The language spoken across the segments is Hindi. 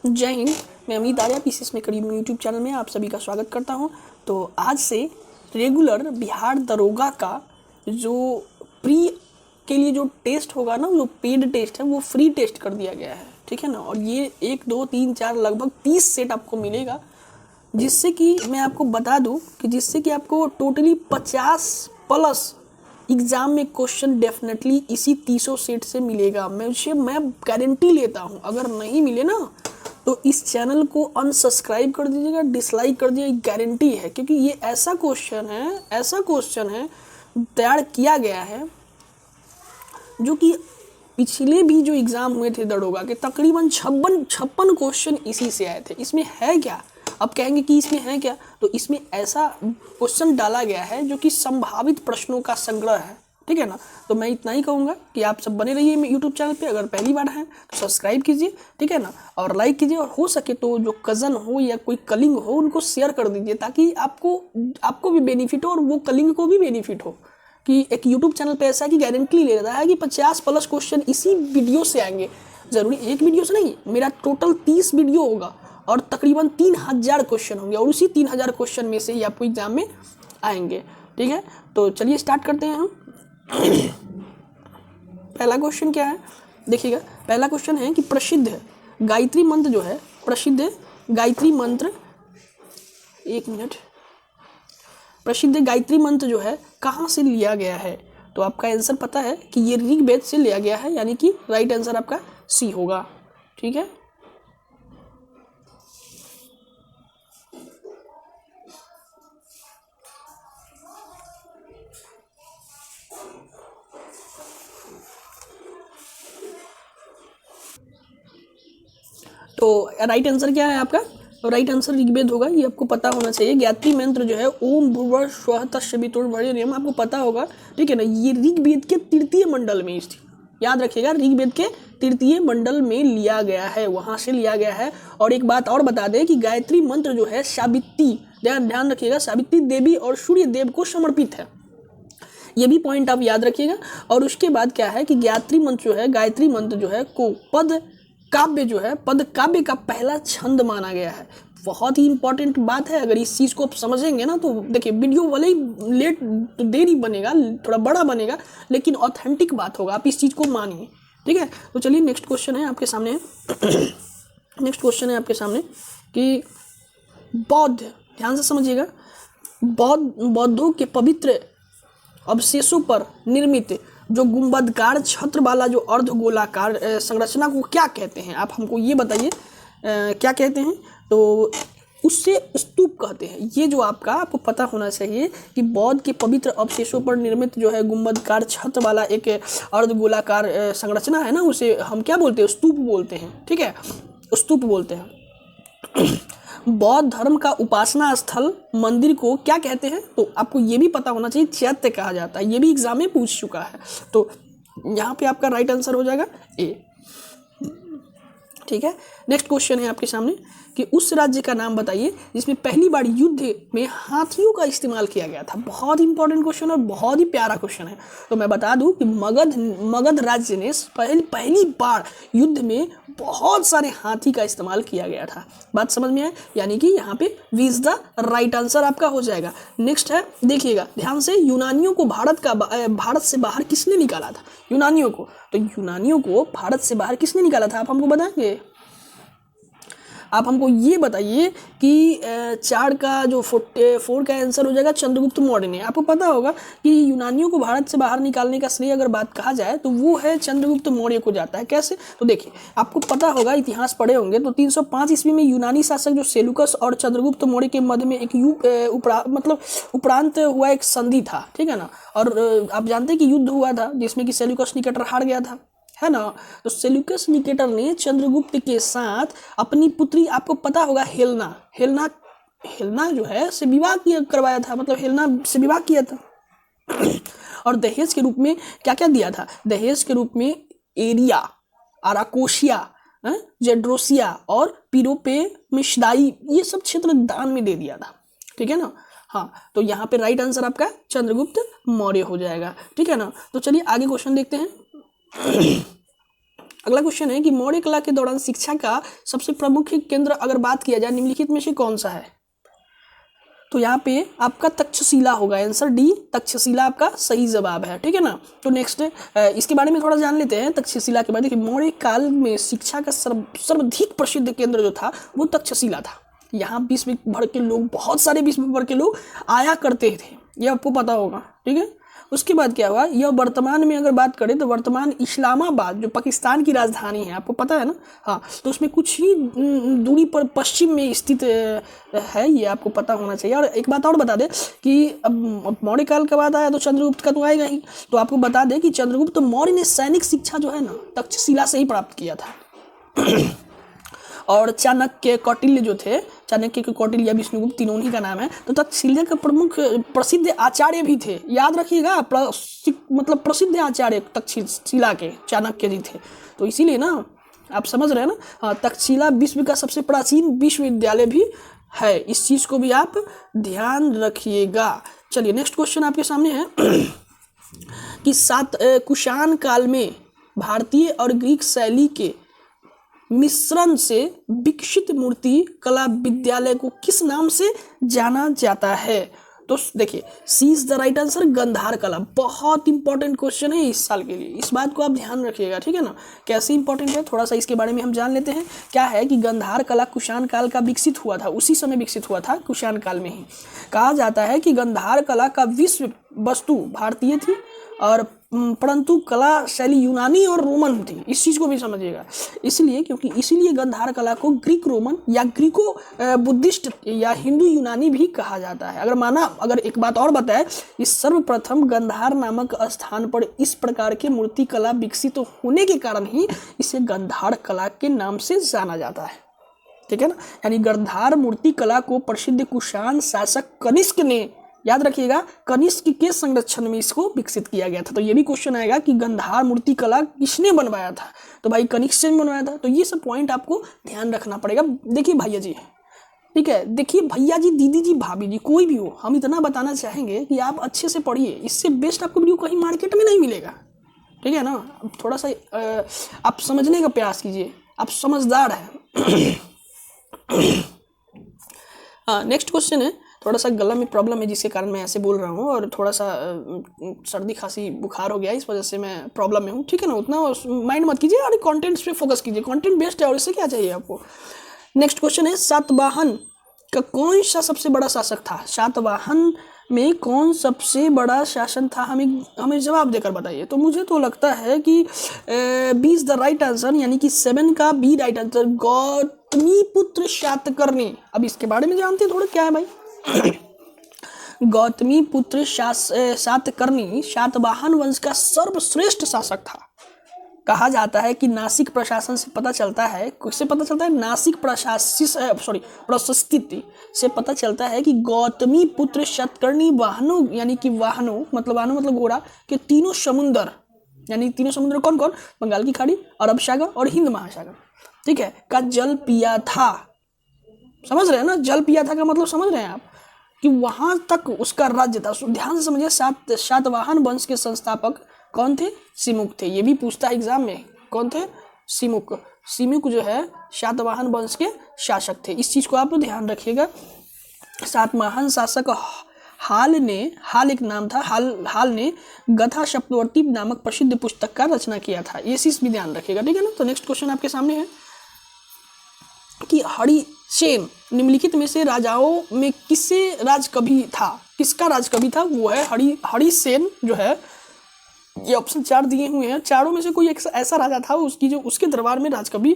जय हिंद। मैं अमित आर्या पीसीएस में करीब यूट्यूब चैनल में आप सभी का स्वागत करता हूं। तो आज से रेगुलर बिहार दरोगा का जो प्री के लिए जो टेस्ट होगा ना, जो पेड टेस्ट है वो फ्री टेस्ट कर दिया गया है, ठीक है ना। और ये 1 2 3 4 लगभग 30 सेट आपको मिलेगा, जिससे कि मैं आपको बता दूं कि जिससे कि आपको टोटली 50 प्लस एग्जाम में क्वेश्चन डेफिनेटली इसी 30 सेट से मिलेगा। मैं गारंटी लेता हूं, अगर नहीं मिले ना तो इस चैनल को अनसब्सक्राइब कर दीजिएगा, डिसलाइक कर दीजिएगा, गारंटी है। क्योंकि ये ऐसा क्वेश्चन है तैयार किया गया है जो कि पिछले भी जो एग्ज़ाम हुए थे दरोगा के, तकरीबन 56 क्वेश्चन इसी से आए थे। इसमें है क्या? अब कहेंगे कि इसमें है क्या, तो इसमें ऐसा क्वेश्चन डाला गया है जो कि संभावित प्रश्नों का संग्रह है, ठीक है ना। तो मैं इतना ही कहूँगा कि आप सब बने रहिए मेरे यूट्यूब चैनल पे। अगर पहली बार हैं तो सब्सक्राइब कीजिए, ठीक है ना, और लाइक कीजिए, और हो सके तो जो कज़न हो या कोई कलिंग हो उनको शेयर कर दीजिए, ताकि आपको भी बेनिफिट हो और वो कलिंग को भी बेनिफिट हो। कि एक यूट्यूब चैनल पे ऐसा कि गारंटी ले रहा है कि 50 प्लस क्वेश्चन इसी वीडियो से आएंगे। ज़रूरी एक वीडियो से नहीं, मेरा टोटल 30 वीडियो होगा और तकरीबन 3000 क्वेश्चन होंगे, और उसी 3000 क्वेश्चन में से ही आपको एग्जाम में आएंगे, ठीक है। तो चलिए स्टार्ट करते हैं हम। पहला क्वेश्चन क्या है, देखिएगा। पहला क्वेश्चन है कि प्रसिद्ध गायत्री मंत्र जो है, प्रसिद्ध गायत्री मंत्र, एक मिनट, प्रसिद्ध गायत्री मंत्र जो है कहाँ से लिया गया है? तो आपका आंसर पता है कि ये ऋग्वेद से लिया गया है, यानी कि राइट आंसर आपका सी होगा, ठीक है। तो राइट आंसर क्या है आपका? राइट आंसर ऋग्वेद होगा, ये आपको पता होना चाहिए। गायत्री मंत्र जो है ओम भूर्भुवः स्वः तत्सवितुर्वरेण्यम, आपको पता होगा, ठीक है ना। ये ऋग्वेद के तृतीय मंडल में स्थित, याद रखिएगा, ऋग्वेद के तृतीय मंडल में लिया गया है, वहां से लिया गया है। और एक बात और बता दें कि गायत्री मंत्र जो है सावित्री, ध्यान रखिएगा, सावित्री देवी और सूर्य देव को समर्पित है, ये भी पॉइंट आप याद रखिएगा। और उसके बाद क्या है कि गायत्री मंत्र जो है को पद काव्य जो है, पद काव्य का पहला छंद माना गया है। बहुत ही इंपॉर्टेंट बात है। अगर इस चीज़ को आप समझेंगे ना तो देखिए, वीडियो भले ही लेट तो देरी बनेगा, थोड़ा बड़ा बनेगा, लेकिन ऑथेंटिक बात होगा, आप इस चीज़ को मानिए, ठीक है। तो चलिए नेक्स्ट क्वेश्चन है आपके सामने नेक्स्ट क्वेश्चन है आपके सामने कि बौद्ध, ध्यान से समझिएगा, बौद्धों के पवित्र अवशेषों पर निर्मित जो गुंबदकार छत्र वाला जो अर्धगोलाकार संरचना को क्या कहते हैं? आप हमको ये बताइए क्या कहते हैं। तो उससे स्तूप कहते हैं। ये जो आपको पता होना चाहिए कि बौद्ध के पवित्र अवशेषों पर निर्मित जो है गुंबदकार छत्र वाला एक अर्धगोलाकार संरचना है ना, उसे हम क्या बोलते हैं? स्तूप बोलते हैं, ठीक है, स्तूप बोलते हैं। बौद्ध धर्म का उपासना स्थल मंदिर को क्या कहते हैं? तो आपको ये भी पता होना चाहिए, चैत्य कहा जाता है, ये भी एग्जाम में पूछ चुका है। तो यहाँ पे आपका राइट आंसर हो जाएगा ए, ठीक है। नेक्स्ट क्वेश्चन है आपके सामने कि उस राज्य का नाम बताइए जिसमें पहली बार युद्ध में हाथियों का इस्तेमाल किया गया था। बहुत इंपॉर्टेंट क्वेश्चन और बहुत ही प्यारा क्वेश्चन है। तो मैं बता दूं कि मगध राज्य ने पहली बार युद्ध में बहुत सारे हाथी का इस्तेमाल किया गया था। बात समझ में आए? यानी कि यहाँ पे V is the right answer आपका हो जाएगा। नेक्स्ट है, देखिएगा ध्यान से, यूनानियों को भारत से बाहर किसने निकाला था? यूनानियों को, तो यूनानियों को भारत से बाहर किसने निकाला था? आप हमको बताएंगे? आप हमको ये बताइए कि 4 का जो 4 का आंसर हो जाएगा चंद्रगुप्त मौर्य ने। आपको पता होगा कि यूनानियों को भारत से बाहर निकालने का श्रेय अगर बात कहा जाए तो वो है चंद्रगुप्त मौर्य को जाता है। कैसे? तो देखिए, आपको पता होगा, इतिहास पढ़े होंगे, तो 305 ईस्वी में यूनानी शासक जो सेलुकस और चंद्रगुप्त मौर्य के मध्य में एक उपरांत हुआ एक संधि था, ठीक है ना। और आप जानते हैं कि युद्ध हुआ था जिसमें कि सेलुकस निकेटर हार गया था, है ना। तो सेल्यूकस निकेटर ने चंद्रगुप्त के साथ अपनी पुत्री, आपको पता होगा, हेलना जो है से विवाह करवाया था, मतलब हेलना से विवाह किया था। और दहेज के रूप में क्या क्या दिया था? दहेज के रूप में एरिया, आराकोशिया, जेड्रोसिया और पिरोपेमिशदाई, ये सब क्षेत्र दान में दे दिया था, ठीक है ना। हाँ, तो यहाँ पे राइट आंसर आपका चंद्रगुप्त मौर्य हो जाएगा, ठीक है ना। तो चलिए आगे क्वेश्चन देखते हैं। अगला क्वेश्चन है कि मौर्य कला के दौरान शिक्षा का सबसे प्रमुख केंद्र अगर बात किया जाए निम्नलिखित में से कौन सा है? तो यहाँ पे आपका तक्षशिला होगा, आंसर डी तक्षशिला आपका सही जवाब है, ठीक है ना। तो नेक्स्ट इसके बारे में थोड़ा जान लेते हैं तक्षशिला के बारे में। देखिए मौर्य काल में शिक्षा का सर्वाधिक प्रसिद्ध केंद्र जो था वो तक्षशिला था। यहाँ विश्व भर के लोग, बहुत सारे विश्व भर के लोग आया करते थे, ये आपको पता होगा, ठीक है। उसके बाद क्या हुआ, यह वर्तमान में अगर बात करें तो वर्तमान इस्लामाबाद जो पाकिस्तान की राजधानी है, आपको पता है ना, हाँ, तो उसमें कुछ ही दूरी पर पश्चिम में स्थित है, ये आपको पता होना चाहिए। और एक बात और बता दें कि अब मौर्य काल के बाद आया तो चंद्रगुप्त का तो आएगा ही, तो आपको बता दें कि चंद्रगुप्त मौर्य ने सैनिक शिक्षा जो है ना तक्षशिला से ही प्राप्त किया था। और चाणक्य, कौटिल्य जो थे, चाणक्य के कौटिल्य या विष्णुगुप्त, तीनों ही का नाम है। तो तक्षशिला के प्रमुख प्रसिद्ध आचार्य भी थे, याद रखिएगा, मतलब प्रसिद्ध आचार्य तक्षशिला के चाणक्य जी थे। तो इसीलिए ना आप समझ रहे हैं ना, हाँ, तक्षशिला विश्व का सबसे प्राचीन विश्वविद्यालय भी है, इस चीज को भी आप ध्यान रखिएगा। चलिए नेक्स्ट क्वेश्चन आपके सामने है कि कुषाण काल में भारतीय और ग्रीक शैली के मिश्रण से विकसित मूर्ति कला विद्यालय को किस नाम से जाना जाता है? तो देखिए C is the right answer, Gandhara कला। बहुत इंपॉर्टेंट क्वेश्चन है इस साल के लिए, इस बात को आप ध्यान रखिएगा, ठीक है ना। कैसे इंपॉर्टेंट है थोड़ा सा इसके बारे में हम जान लेते हैं। क्या है कि गंधार कला कुषाण काल का विकसित हुआ था, उसी समय विकसित हुआ था, कुषाण काल में ही। कहा जाता है कि गंधार कला का विश्व वस्तु भारतीय थी, और परंतु कला शैली यूनानी और रोमन थी, इस चीज़ को भी समझिएगा। इसलिए क्योंकि इसीलिए गंधार कला को ग्रीक रोमन या ग्रीको बुद्धिस्ट या हिंदू यूनानी भी कहा जाता है। अगर एक बात और बताए, इस सर्वप्रथम गंधार नामक स्थान पर इस प्रकार के मूर्ति कला विकसित होने के कारण ही इसे गंधार कला के नाम से जाना जाता है, ठीक है ना। यानी गंधार मूर्ति कला को प्रसिद्ध कुषाण शासक कनिष्क ने, याद रखिएगा, कनिष्क के संरक्षण में इसको विकसित किया गया था। तो ये भी क्वेश्चन आएगा कि गंधार मूर्ति कला किसने बनवाया था? तो भाई कनिष्क ने बनवाया था। तो ये सब पॉइंट आपको ध्यान रखना पड़ेगा। देखिए भैया जी, ठीक है, देखिए भैया जी, दीदी जी, भाभी जी, कोई भी हो, हम इतना बताना चाहेंगे कि आप अच्छे से पढ़िए, इससे बेस्ट आपको वीडियो कहीं मार्केट में नहीं मिलेगा, ठीक है ना। थोड़ा सा आप समझने का प्रयास कीजिए, आप समझदार हैं। हाँ, नेक्स्ट क्वेश्चन है, थोड़ा सा गला में प्रॉब्लम है जिसके कारण मैं ऐसे बोल रहा हूँ, और थोड़ा सा सर्दी खांसी बुखार हो गया, इस वजह से मैं प्रॉब्लम में हूँ, ठीक है ना। उतना माइंड मत कीजिए और कंटेंट्स पे फोकस कीजिए, कंटेंट बेस्ट है और इससे क्या चाहिए आपको। नेक्स्ट क्वेश्चन है, सातवाहन का कौन सा सबसे बड़ा शासक था? सातवाहन में कौन सबसे बड़ा शासन था? हमें जवाब देकर बताइए। तो मुझे तो लगता है कि B is the right answer, यानी कि 7 का B right answer, Gautamiputra Satakarni. अब इसके बारे में जानते हैं थोड़ा, क्या है भाई? गौतमीपुत्र शातकर्णी सातवाहन वंश का सर्वश्रेष्ठ शासक था। कहा जाता है कि नासिक प्रशासन से पता चलता है, किससे पता चलता है? नासिक प्रशस्ति से पता चलता है कि गौतमीपुत्र शातकर्णी वाहनों, यानी कि वाहनों मतलब घोड़ा के तीनों समुद्र, यानी तीनों समुद्र कौन कौन? बंगाल की खाड़ी, अरब सागर और हिंद महासागर, ठीक है, का जल पिया था। समझ रहे हैं ना, जल पिया था का मतलब समझ रहे हैं आप, कि वहां तक उसका राज्य था। ध्यान से समझिए, सातवाहन वंश के संस्थापक कौन थे? सिमुक थे। ये भी पूछता है एग्जाम में, कौन थे? सिमुक। सिमुक जो है सातवाहन वंश के शासक थे, इस चीज को आप ध्यान रखिएगा। सातवाहन शासक हाल एक नाम था, हाल ने गथा सप्तवर्ती नामक प्रसिद्ध पुस्तक का रचना किया था, ये चीज भी ध्यान रखिएगा, ठीक है ना। तो नेक्स्ट क्वेश्चन आपके सामने है कि हरिसेन निम्नलिखित में से राजाओं में किससे राजकवि था? किसका राजकवि था? वो है हरिसेन जो है, ये ऑप्शन 4 दिए हुए हैं, चारों में से कोई एक ऐसा राजा था उसके दरबार में राजकवि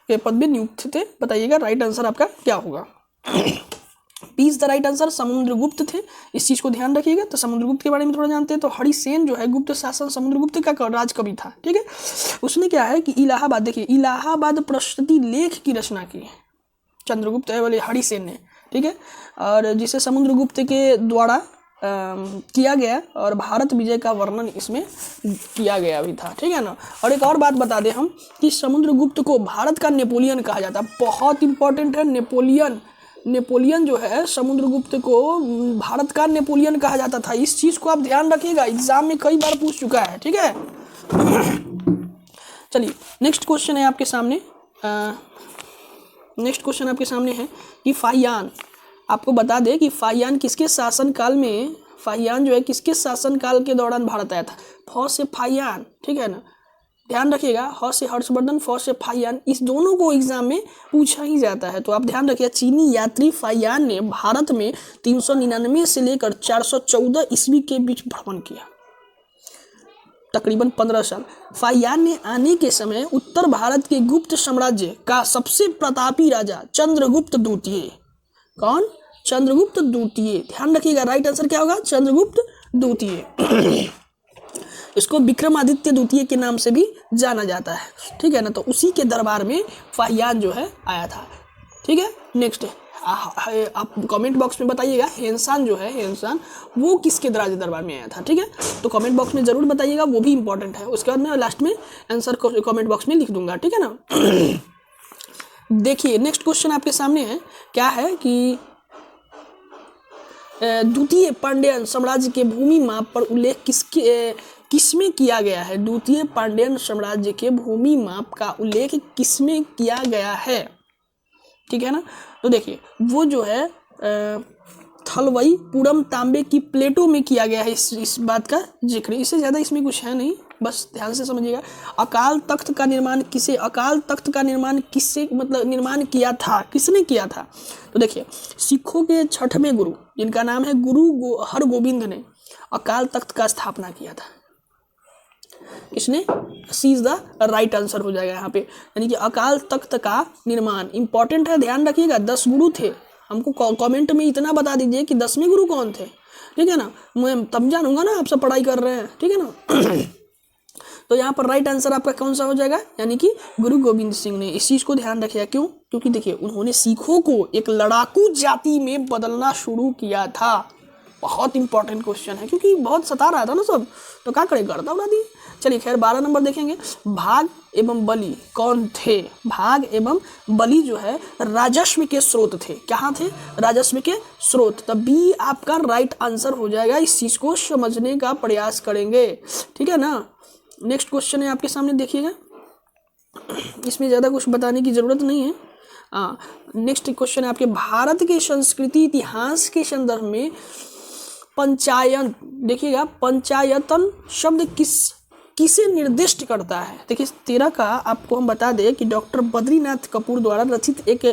के पद में नियुक्त थे। बताइएगा राइट आंसर आपका क्या होगा। B is the right answer, Samudragupta थे, इस चीज को ध्यान रखिएगा। तो समुद्रगुप्त के बारे में थोड़ा जानते हैं। तो हरिसेन जो है गुप्त शासन समुद्रगुप्त का राजकवि था, ठीक है। उसने क्या है कि इलाहाबाद, देखिए इलाहाबाद प्रशस्ति लेख की रचना की चंद्रगुप्त है वाले हरिसेन ने, ठीक है, और जिसे समुद्रगुप्त के द्वारा किया गया, और भारत विजय का वर्णन इसमें किया गया भी था, ठीक है ना। और एक और बात बता दें हम कि समुद्रगुप्त को भारत का नेपोलियन कहा जाता है, बहुत इंपॉर्टेंट है। नेपोलियन जो है समुद्रगुप्त को भारत का नेपोलियन कहा जाता था, इस चीज को आप ध्यान रखिएगा, एग्जाम में कई बार पूछ चुका है, ठीक है। चलिए नेक्स्ट क्वेश्चन है आपके सामने। नेक्स्ट क्वेश्चन आपके सामने है कि फाहियान, आपको बता दें कि फाहियान किसके शासनकाल में, फाहियान जो है किसके शासनकाल के दौरान भारत आया था। फ से फाहियान, ठीक है ना, ध्यान रखिएगा, ह से हर्षवर्धन, फ से फाहियान, इस दोनों को एग्जाम में पूछा ही जाता है, तो आप ध्यान रखिएगा। चीनी यात्री फाहियान ने भारत में 399 से लेकर 414 ईस्वी के बीच भ्रमण किया, तकरीबन 15 साल। फाहियान ने आने के समय उत्तर भारत के गुप्त साम्राज्य का सबसे प्रतापी राजा चंद्रगुप्त द्वितीय, कौन, चंद्रगुप्त द्वितीय, ध्यान रखिएगा, राइट आंसर क्या होगा, चंद्रगुप्त द्वितीय। इसको विक्रमादित्य द्वितीय के नाम से भी जाना जाता है, ठीक है ना, तो उसी के दरबार में फाहियान जो है आया था, ठीक है। नेक्स्ट आप कमेंट बॉक्स में बताइएगा हेनसान जो है, हेनसान वो किसके दरबार में आया था, ठीक है, तो कमेंट बॉक्स में जरूर बताइएगा, वो भी इंपॉर्टेंट है। उसके बाद मैं लास्ट में आंसर कमेंट बॉक्स में लिख दूंगा, ठीक है ना। देखिए नेक्स्ट क्वेश्चन आपके सामने है, क्या है कि द्वितीय पांड्यन साम्राज्य के भूमि माप पर उल्लेख किसमें किया गया है। द्वितीय पांड्यन साम्राज्य के भूमि माप का उल्लेख किसमें किया गया है, ठीक है ना। तो देखिए वो जो है थलवई पुरम तांबे की प्लेटों में किया गया है इस बात का जिक्र, इससे ज़्यादा इसमें कुछ है नहीं, बस ध्यान से समझिएगा। अकाल तख्त का निर्माण किसे, अकाल तख्त का निर्माण किससे मतलब निर्माण किया था, किसने किया था। तो देखिए सिखों के छठवें गुरु जिनका नाम है गुरु हरगोविंद ने अकाल तख्त का स्थापना किया था। इसने सी इज द राइट आंसर हो जाएगा यहाँ पे, यानी कि अकाल तख्त का निर्माण इंपॉर्टेंट है, ध्यान रखिएगा। 10 गुरु थे, हमको कमेंट में इतना बता दीजिए कि 10वें गुरु कौन थे, ठीक है ना, मैं तब जानूंगा ना आप सब पढ़ाई कर रहे हैं, ठीक है ना। तो यहाँ पर राइट आंसर आपका कौन सा हो जाएगा, यानी कि गुरु गोविंद सिंह ने। इस चीज़ को ध्यान रखिएगा, क्यों, क्योंकि देखिए उन्होंने सिखों को एक लड़ाकू जाति में बदलना शुरू किया था। बहुत इंपॉर्टेंट क्वेश्चन है, क्योंकि बहुत सता रहा था ना सब, तो क्या करे, गर्दा उड़ा दिए। चलिए खैर 12 नंबर देखेंगे, भाग एवं बलि कौन थे। भाग एवं बलि जो है राजस्व के स्रोत थे, कहाँ थे, राजस्व के स्रोत। तब बी आपका राइट आंसर हो जाएगा, इस चीज़ को समझने का प्रयास करेंगे, ठीक है ना। नेक्स्ट क्वेश्चन है आपके सामने, देखिएगा, इसमें ज़्यादा कुछ बताने की ज़रूरत नहीं है। नेक्स्ट क्वेश्चन है आपके, भारत के संस्कृति इतिहास के संदर्भ में पंचायत, देखिएगा पंचायतन शब्द किसे निर्दिष्ट करता है। देखिए 13 का आपको हम बता दें कि डॉक्टर बद्रीनाथ कपूर द्वारा रचित एक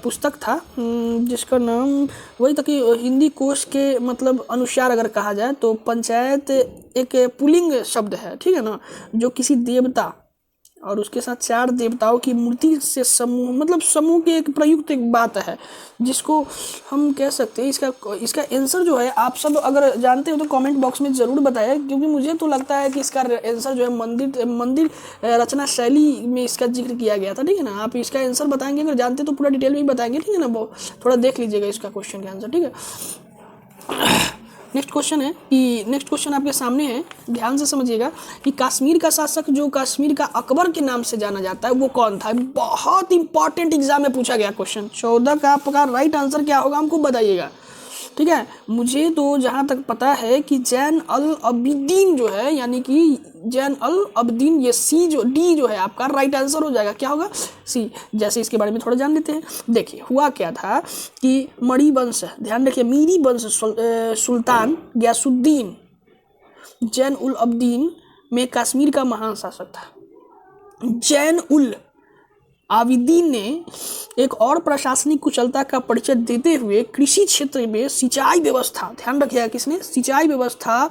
पुस्तक था, जिसका नाम वही था कि हिंदी कोश के मतलब अनुसार अगर कहा जाए तो पंचायत एक पुल्लिंग शब्द है, ठीक है ना, जो किसी देवता और उसके साथ 4 देवताओं की मूर्ति से समूह मतलब समूह के एक प्रयुक्त एक बात है, जिसको हम कह सकते हैं। इसका आंसर जो है आप सब अगर जानते हो तो कमेंट बॉक्स में ज़रूर बताएं, क्योंकि मुझे तो लगता है कि इसका आंसर जो है मंदिर रचना शैली में इसका जिक्र किया गया था, ठीक है ना। आप इसका आंसर बताएंगे, अगर जानते तो पूरा डिटेल में ही बताएंगे, ठीक है ना, वो थोड़ा देख लीजिएगा इसका क्वेश्चन का आंसर, ठीक है। नेक्स्ट क्वेश्चन है कि नेक्स्ट क्वेश्चन आपके सामने है, ध्यान से समझिएगा कि कश्मीर का शासक जो कश्मीर का अकबर के नाम से जाना जाता है वो कौन था। बहुत इंपॉर्टेंट एग्जाम में पूछा गया क्वेश्चन। 14 का आपका राइट आंसर क्या होगा हमको बताइएगा, ठीक है। मुझे तो जहाँ तक पता है कि जैन अल अबिदीन जो है, यानी कि जैन अल अबिदीन, ये सी जो डी जो है आपका राइट आंसर हो जाएगा, क्या होगा, सी। जैसे इसके बारे में थोड़ा जान लेते हैं। देखिए हुआ क्या था कि मणि वंश, ध्यान रखिए, मीरी वंश सुल्तान गयासुद्दीन जैन उल अबिदीन में कश्मीर का महान शासक था। जैन उल आबिदीन ने एक और प्रशासनिक कुशलता का परिचय देते हुए कृषि क्षेत्र में सिंचाई व्यवस्था, ध्यान रखिएगा किसने, सिंचाई व्यवस्था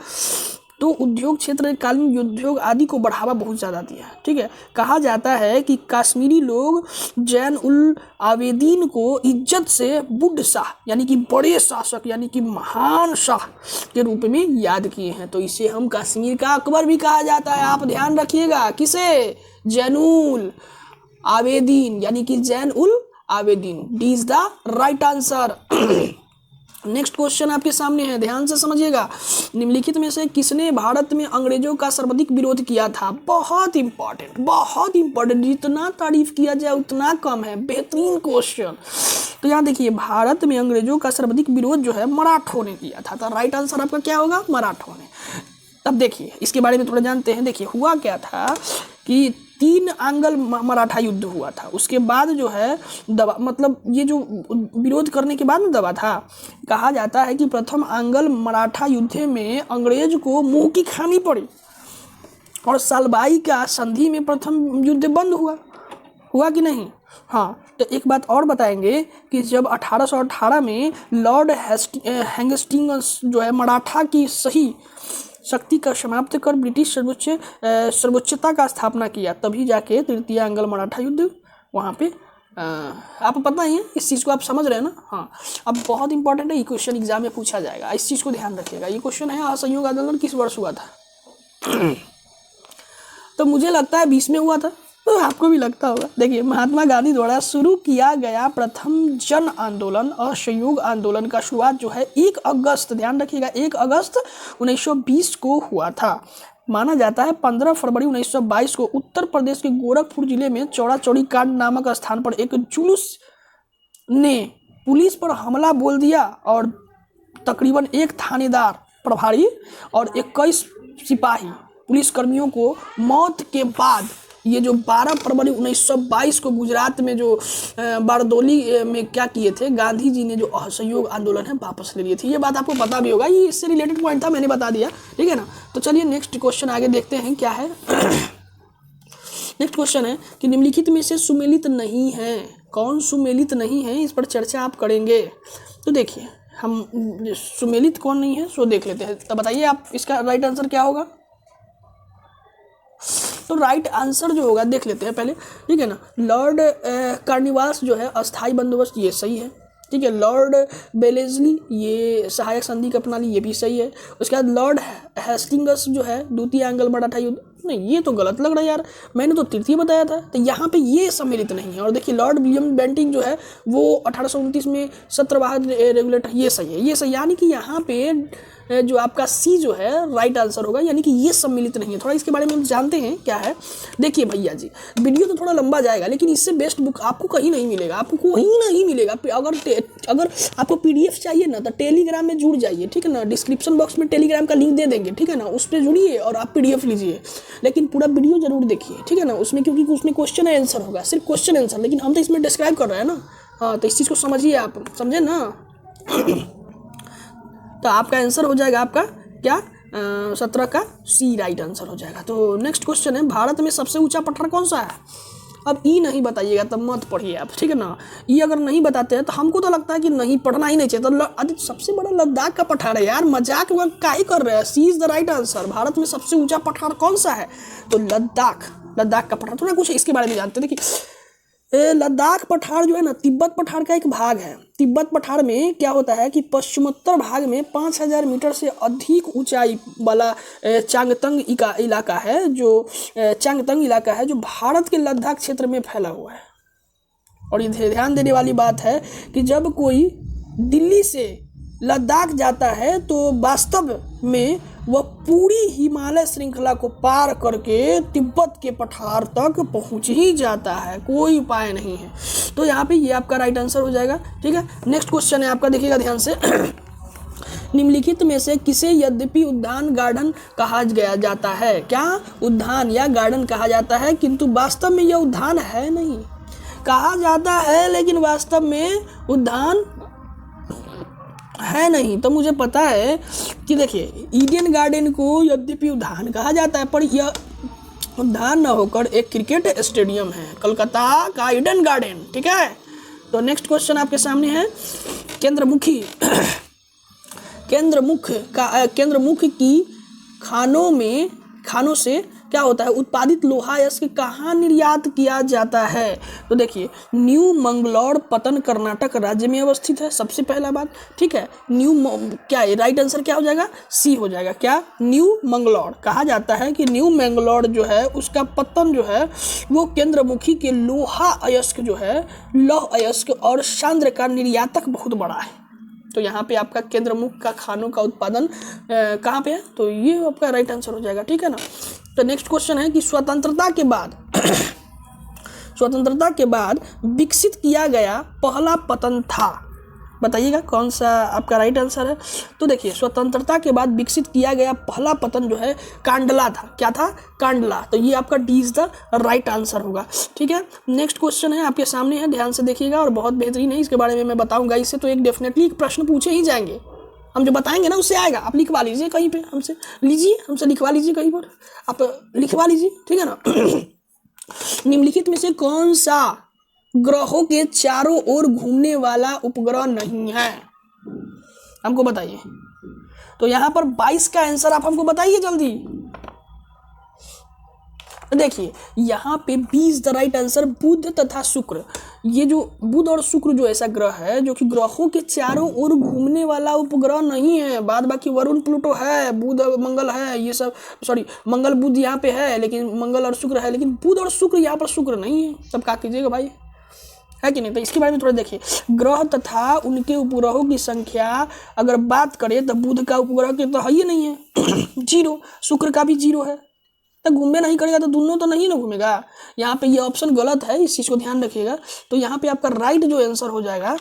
तो उद्योग क्षेत्र कालीन उद्योग आदि को बढ़ावा बहुत ज़्यादा दिया, ठीक है। कहा जाता है कि कश्मीरी लोग जैन उल आबिदीन को इज्जत से बुढ़ शाह यानी कि बड़े शासक यानी कि महान शाह के रूप में याद किए हैं। तो इसे हम कश्मीर का अकबर भी कहा जाता है, आप ध्यान रखिएगा, किसे, जैनुल आबिदीन यानी कि Zain ul Abidin. D is the right answer. Next question आपके सामने है, ध्यान से समझिएगा। निम्नलिखित में से किसने भारत में अंग्रेजों का सर्वाधिक विरोध किया था। बहुत इंपॉर्टेंट, बहुत इंपॉर्टेंट, जितना तारीफ किया जाए उतना कम है, बेहतरीन क्वेश्चन। तो यहाँ देखिए भारत में अंग्रेजों का सर्वाधिक विरोध जो है मराठों ने किया था, तो राइट आंसर आपका क्या होगा, मराठों ने। अब देखिए इसके बारे में थोड़ा जानते हैं। देखिए हुआ क्या था कि 3 आंग्ल मराठा युद्ध हुआ था। उसके बाद जो है दबा, मतलब ये जो विरोध करने के बाद दबा था। कहा जाता है कि प्रथम आंग्ल मराठा युद्ध में अंग्रेज को मुंह की खानी पड़ी और सालबाई का संधि में प्रथम युद्ध बंद हुआ कि नहीं। हाँ, तो एक बात और बताएंगे कि जब 1818 में लॉर्ड हेस्टिंग्स जो है मराठा की सही शक्ति का समाप्त कर ब्रिटिश सर्वोच्चता का स्थापना किया, तभी जाके तृतीय आंग्ल मराठा युद्ध वहाँ पे आप पता ही है, इस चीज़ को आप समझ रहे हैं ना। हाँ, अब बहुत इंपॉर्टेंट है, ये क्वेश्चन एग्जाम में पूछा जाएगा, इस चीज़ को ध्यान रखिएगा। ये क्वेश्चन है असहयोग आंदोलन किस वर्ष हुआ था। तो मुझे लगता है 20 में हुआ था, तो आपको भी लगता होगा। देखिए, महात्मा गांधी द्वारा शुरू किया गया प्रथम जन आंदोलन असहयोग आंदोलन का शुरुआत जो है 1 अगस्त, ध्यान रखिएगा, 1 अगस्त 1920 को हुआ था। माना जाता है 15 फरवरी 1922 को उत्तर प्रदेश के गोरखपुर जिले में चौड़ा चौड़ी कांड नामक स्थान पर एक जुलूस ने पुलिस पर हमला बोल दिया और तकरीबन 1 थानेदार प्रभारी और 21 सिपाही पुलिसकर्मियों को मौत के बाद ये जो 12 फरवरी 1922 को गुजरात में जो बारदोली में क्या किए थे, गांधी जी ने जो असहयोग आंदोलन है वापस ले लिए थे। ये बात आपको पता भी होगा, ये इससे रिलेटेड पॉइंट था, मैंने बता दिया, ठीक है ना। तो चलिए नेक्स्ट क्वेश्चन आगे देखते हैं क्या है। नेक्स्ट क्वेश्चन है कि निम्नलिखित में से सुमेलित नहीं है, कौन सुमेलित नहीं है, इस पर चर्चा आप करेंगे। तो देखिए, हम सुमेलित कौन नहीं है सो देख लेते हैं, तब बताइए आप इसका राइट आंसर क्या होगा। तो राइट आंसर जो होगा देख लेते हैं पहले, ठीक है ना। लॉर्ड कार्निवास जो है अस्थाई बंदोबस्त, ये सही है, ठीक है। लॉर्ड बेलेजली ये सहायक संधि का प्रणाली, ये भी सही है। उसके बाद लॉर्ड हेस्टिंग्स जो है द्वितीय आंग्ल मराठा युद्ध, नहीं ये तो गलत लग रहा है यार, मैंने तो तृतीय बताया था, तो यहाँ पे ये सम्मिलित नहीं है। और देखिए लॉर्ड विलियम बेंटिंग जो है वो 1829 में सत्रवाहक रेगुलेटर, ये सही है, ये सही, यानी कि यहाँ पे जो आपका सी जो है राइट आंसर होगा, यानी कि ये सम्मिलित नहीं है। थोड़ा इसके बारे में हम जानते हैं क्या है। देखिए भैया जी, वीडियो तो थोड़ा लंबा जाएगा, लेकिन इससे बेस्ट बुक आपको कहीं नहीं मिलेगा, आपको कहीं नहीं मिलेगा। अगर आपको पीडीएफ चाहिए ना तो टेलीग्राम में जुड़ जाइए, ठीक है ना। डिस्क्रिप्शन बॉक्स में टेलीग्राम का लिंक दे देंगे, ठीक है ना, उस पर जुड़िए और आप पीडीएफ लीजिए, लेकिन पूरा वीडियो जरूर देखिए, ठीक है ना। उसमें क्योंकि उसमें क्वेश्चन आंसर होगा, सिर्फ क्वेश्चन आंसर, लेकिन हम तो इसमें डिस्क्राइब कर रहे हैं ना। हाँ, तो इस चीज़ को समझिए, आप समझे ना। तो आपका आंसर हो जाएगा आपका क्या 17 का सी राइट आंसर हो जाएगा। तो नेक्स्ट क्वेश्चन है, भारत में सबसे ऊंचा पठार कौन सा है। अब ई नहीं बताइएगा तब मत पढ़िए आप, ठीक है ना। ई अगर नहीं बताते हैं तो हमको तो लगता है कि नहीं पढ़ना ही नहीं चाहिए। तो सबसे बड़ा लद्दाख का पठार है यार, मजाक काहे कर रहे हैं। C is the right answer. Bharat में सबसे ऊंचा पठार कौन सा है, तो लद्दाख का पठार। थोड़ा कुछ इसके बारे में जानते हैं। देखिए लद्दाख पठार जो है ना, तिब्बत पठार का एक भाग है। तिब्बत पठार में क्या होता है कि पश्चिमोत्तर भाग में 5000 मीटर से अधिक ऊंचाई वाला चांगतंग इलाका है, जो चांगतंग इलाका है, जो भारत के लद्दाख क्षेत्र में फैला हुआ है। और ये ध्यान देने वाली बात है कि जब कोई दिल्ली से लद्दाख जाता है तो वास्तव में वह पूरी हिमालय श्रृंखला को पार करके तिब्बत के पठार तक पहुंच ही जाता है, कोई उपाय नहीं है। तो यहाँ पे ये आपका राइट आंसर हो जाएगा, ठीक है। नेक्स्ट क्वेश्चन है आपका, देखिएगा ध्यान से। निम्नलिखित में से किसे यद्यपि उद्यान गार्डन कहा गया जाता है। क्या उद्यान या गार्डन कहा जाता है, किंतु वास्तव में यह उद्यान है नहीं। कहा जाता है लेकिन वास्तव में उद्यान है नहीं। तो मुझे पता है कि देखिए ईडन गार्डन को यद्यपि उद्यान कहा जाता है, पर यह उद्यान न होकर एक क्रिकेट स्टेडियम है, कोलकाता का ईडन गार्डन, ठीक है। तो नेक्स्ट क्वेश्चन आपके सामने है, केंद्रमुख की खानों से क्या होता है, उत्पादित लोहा अयस्क कहाँ निर्यात किया जाता है। तो देखिए न्यू मंगलौर पतन कर्नाटक राज्य में अवस्थित है, सबसे पहला बात, ठीक है। क्या राइट आंसर क्या हो जाएगा, सी हो जाएगा। क्या न्यू मंगलौर कहा जाता है कि न्यू मंगलौर जो है उसका पतन जो है वो केंद्रमुखी के लोहा अयस्क जो है, लौह अयस्क और सांद्र का निर्यातक बहुत बड़ा है। तो यहाँ पे आपका केंद्रमुख का खानों का उत्पादन कहाँ पे है, तो ये आपका राइट आंसर हो जाएगा, ठीक है ना। तो नेक्स्ट क्वेश्चन है कि स्वतंत्रता के बाद विकसित किया गया पहला पतन था। बताइएगा कौन सा आपका राइट आंसर है। तो देखिए, स्वतंत्रता के बाद विकसित किया गया पहला पतन जो है कांडला था। क्या था? कांडला। तो ये आपका D is the right answer होगा। ठीक है, नेक्स्ट क्वेश्चन है आपके सामने है, ध्यान से देखिएगा और बहुत बेहतरीन है, इसके बारे में मैं बताऊंगा। इससे तो एक डेफिनेटली एक प्रश्न पूछे ही जाएंगे, हम जो बताएंगे ना उससे आएगा। आप लिखवा लीजिए कहीं पे, हमसे लीजिए, हमसे लिखवा लीजिए कहीं पर, आप लिखवा लीजिए, ठीक है ना। निम्नलिखित में से कौन सा ग्रहों के चारों ओर घूमने वाला उपग्रह नहीं है? हमको बताइए। तो यहां पर 22 का आंसर आप हमको बताइए जल्दी। देखिए यहाँ पे 20 द राइट आंसर बुध तथा शुक्र। ये जो बुध और शुक्र जो ऐसा ग्रह है जो कि ग्रहों के चारों ओर घूमने वाला उपग्रह नहीं है। बाद बाकी वरुण, प्लूटो है, बुध, मंगल है, ये सब, सॉरी मंगल बुध यहाँ पे है, लेकिन मंगल और शुक्र है, लेकिन बुध और शुक्र यहाँ पर शुक्र नहीं है। तब क्या कीजिएगा भाई, है कि नहीं? तो इसके बारे में थोड़ा देखिए। ग्रह तथा उनके उपग्रहों की संख्या अगर बात करें तो बुध का उपग्रह के तो है ही नहीं है, 0। शुक्र का भी 0 है। तो घूमने नहीं करेगा तो दोनों तो नहीं ना घूमेगा। यहाँ पे ये ऑप्शन गलत है, इस चीज़ को ध्यान रखिएगा। तो यहाँ पे आपका राइट जो आंसर हो जाएगा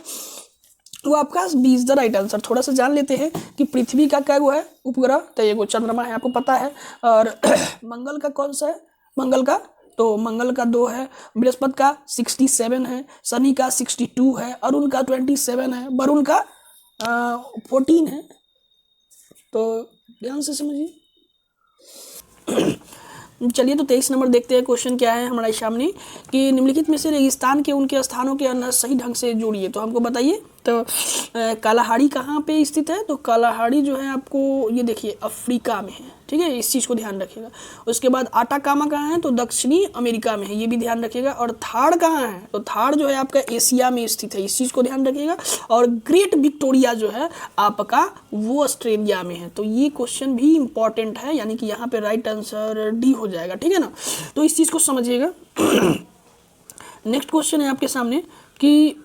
वो आपका 20 द राइट आंसर। थोड़ा सा जान लेते हैं कि पृथ्वी का क्या वो है उपग्रह, तो ये चंद्रमा है, आपको पता है। और मंगल का कौन सा है? मंगल का, तो मंगल का 2 है, बृहस्पति का 67 है, शनि का 62 है, अरुण का 27 है, वरुण का 14 है। तो ध्यान से समझिए। चलिए तो 23 नंबर देखते हैं, क्वेश्चन क्या है हमारे सामने कि निम्नलिखित में से रेगिस्तान के उनके स्थानों के अंदर सही ढंग से जोड़िए। तो हमको बताइए। तो कालाहाड़ी कहाँ पे स्थित है? तो कालाहाड़ी जो है आपको ये देखिए अफ्रीका में है, ठीक है, इस चीज़ को ध्यान रखिएगा। उसके बाद आटाकामा कहाँ है? तो दक्षिणी अमेरिका में है, ये भी ध्यान रखिएगा। और थाड़ कहाँ है? तो थाड़ जो है आपका एशिया में स्थित है, इस चीज़ को ध्यान रखिएगा। और ग्रेट विक्टोरिया जो है आपका वो ऑस्ट्रेलिया में है। तो ये क्वेश्चन भी इंपॉर्टेंट है, यानी कि यहाँ पे राइट आंसर डी हो जाएगा, ठीक है ना। तो इस चीज़ को समझिएगा। नेक्स्ट क्वेश्चन है आपके सामने कि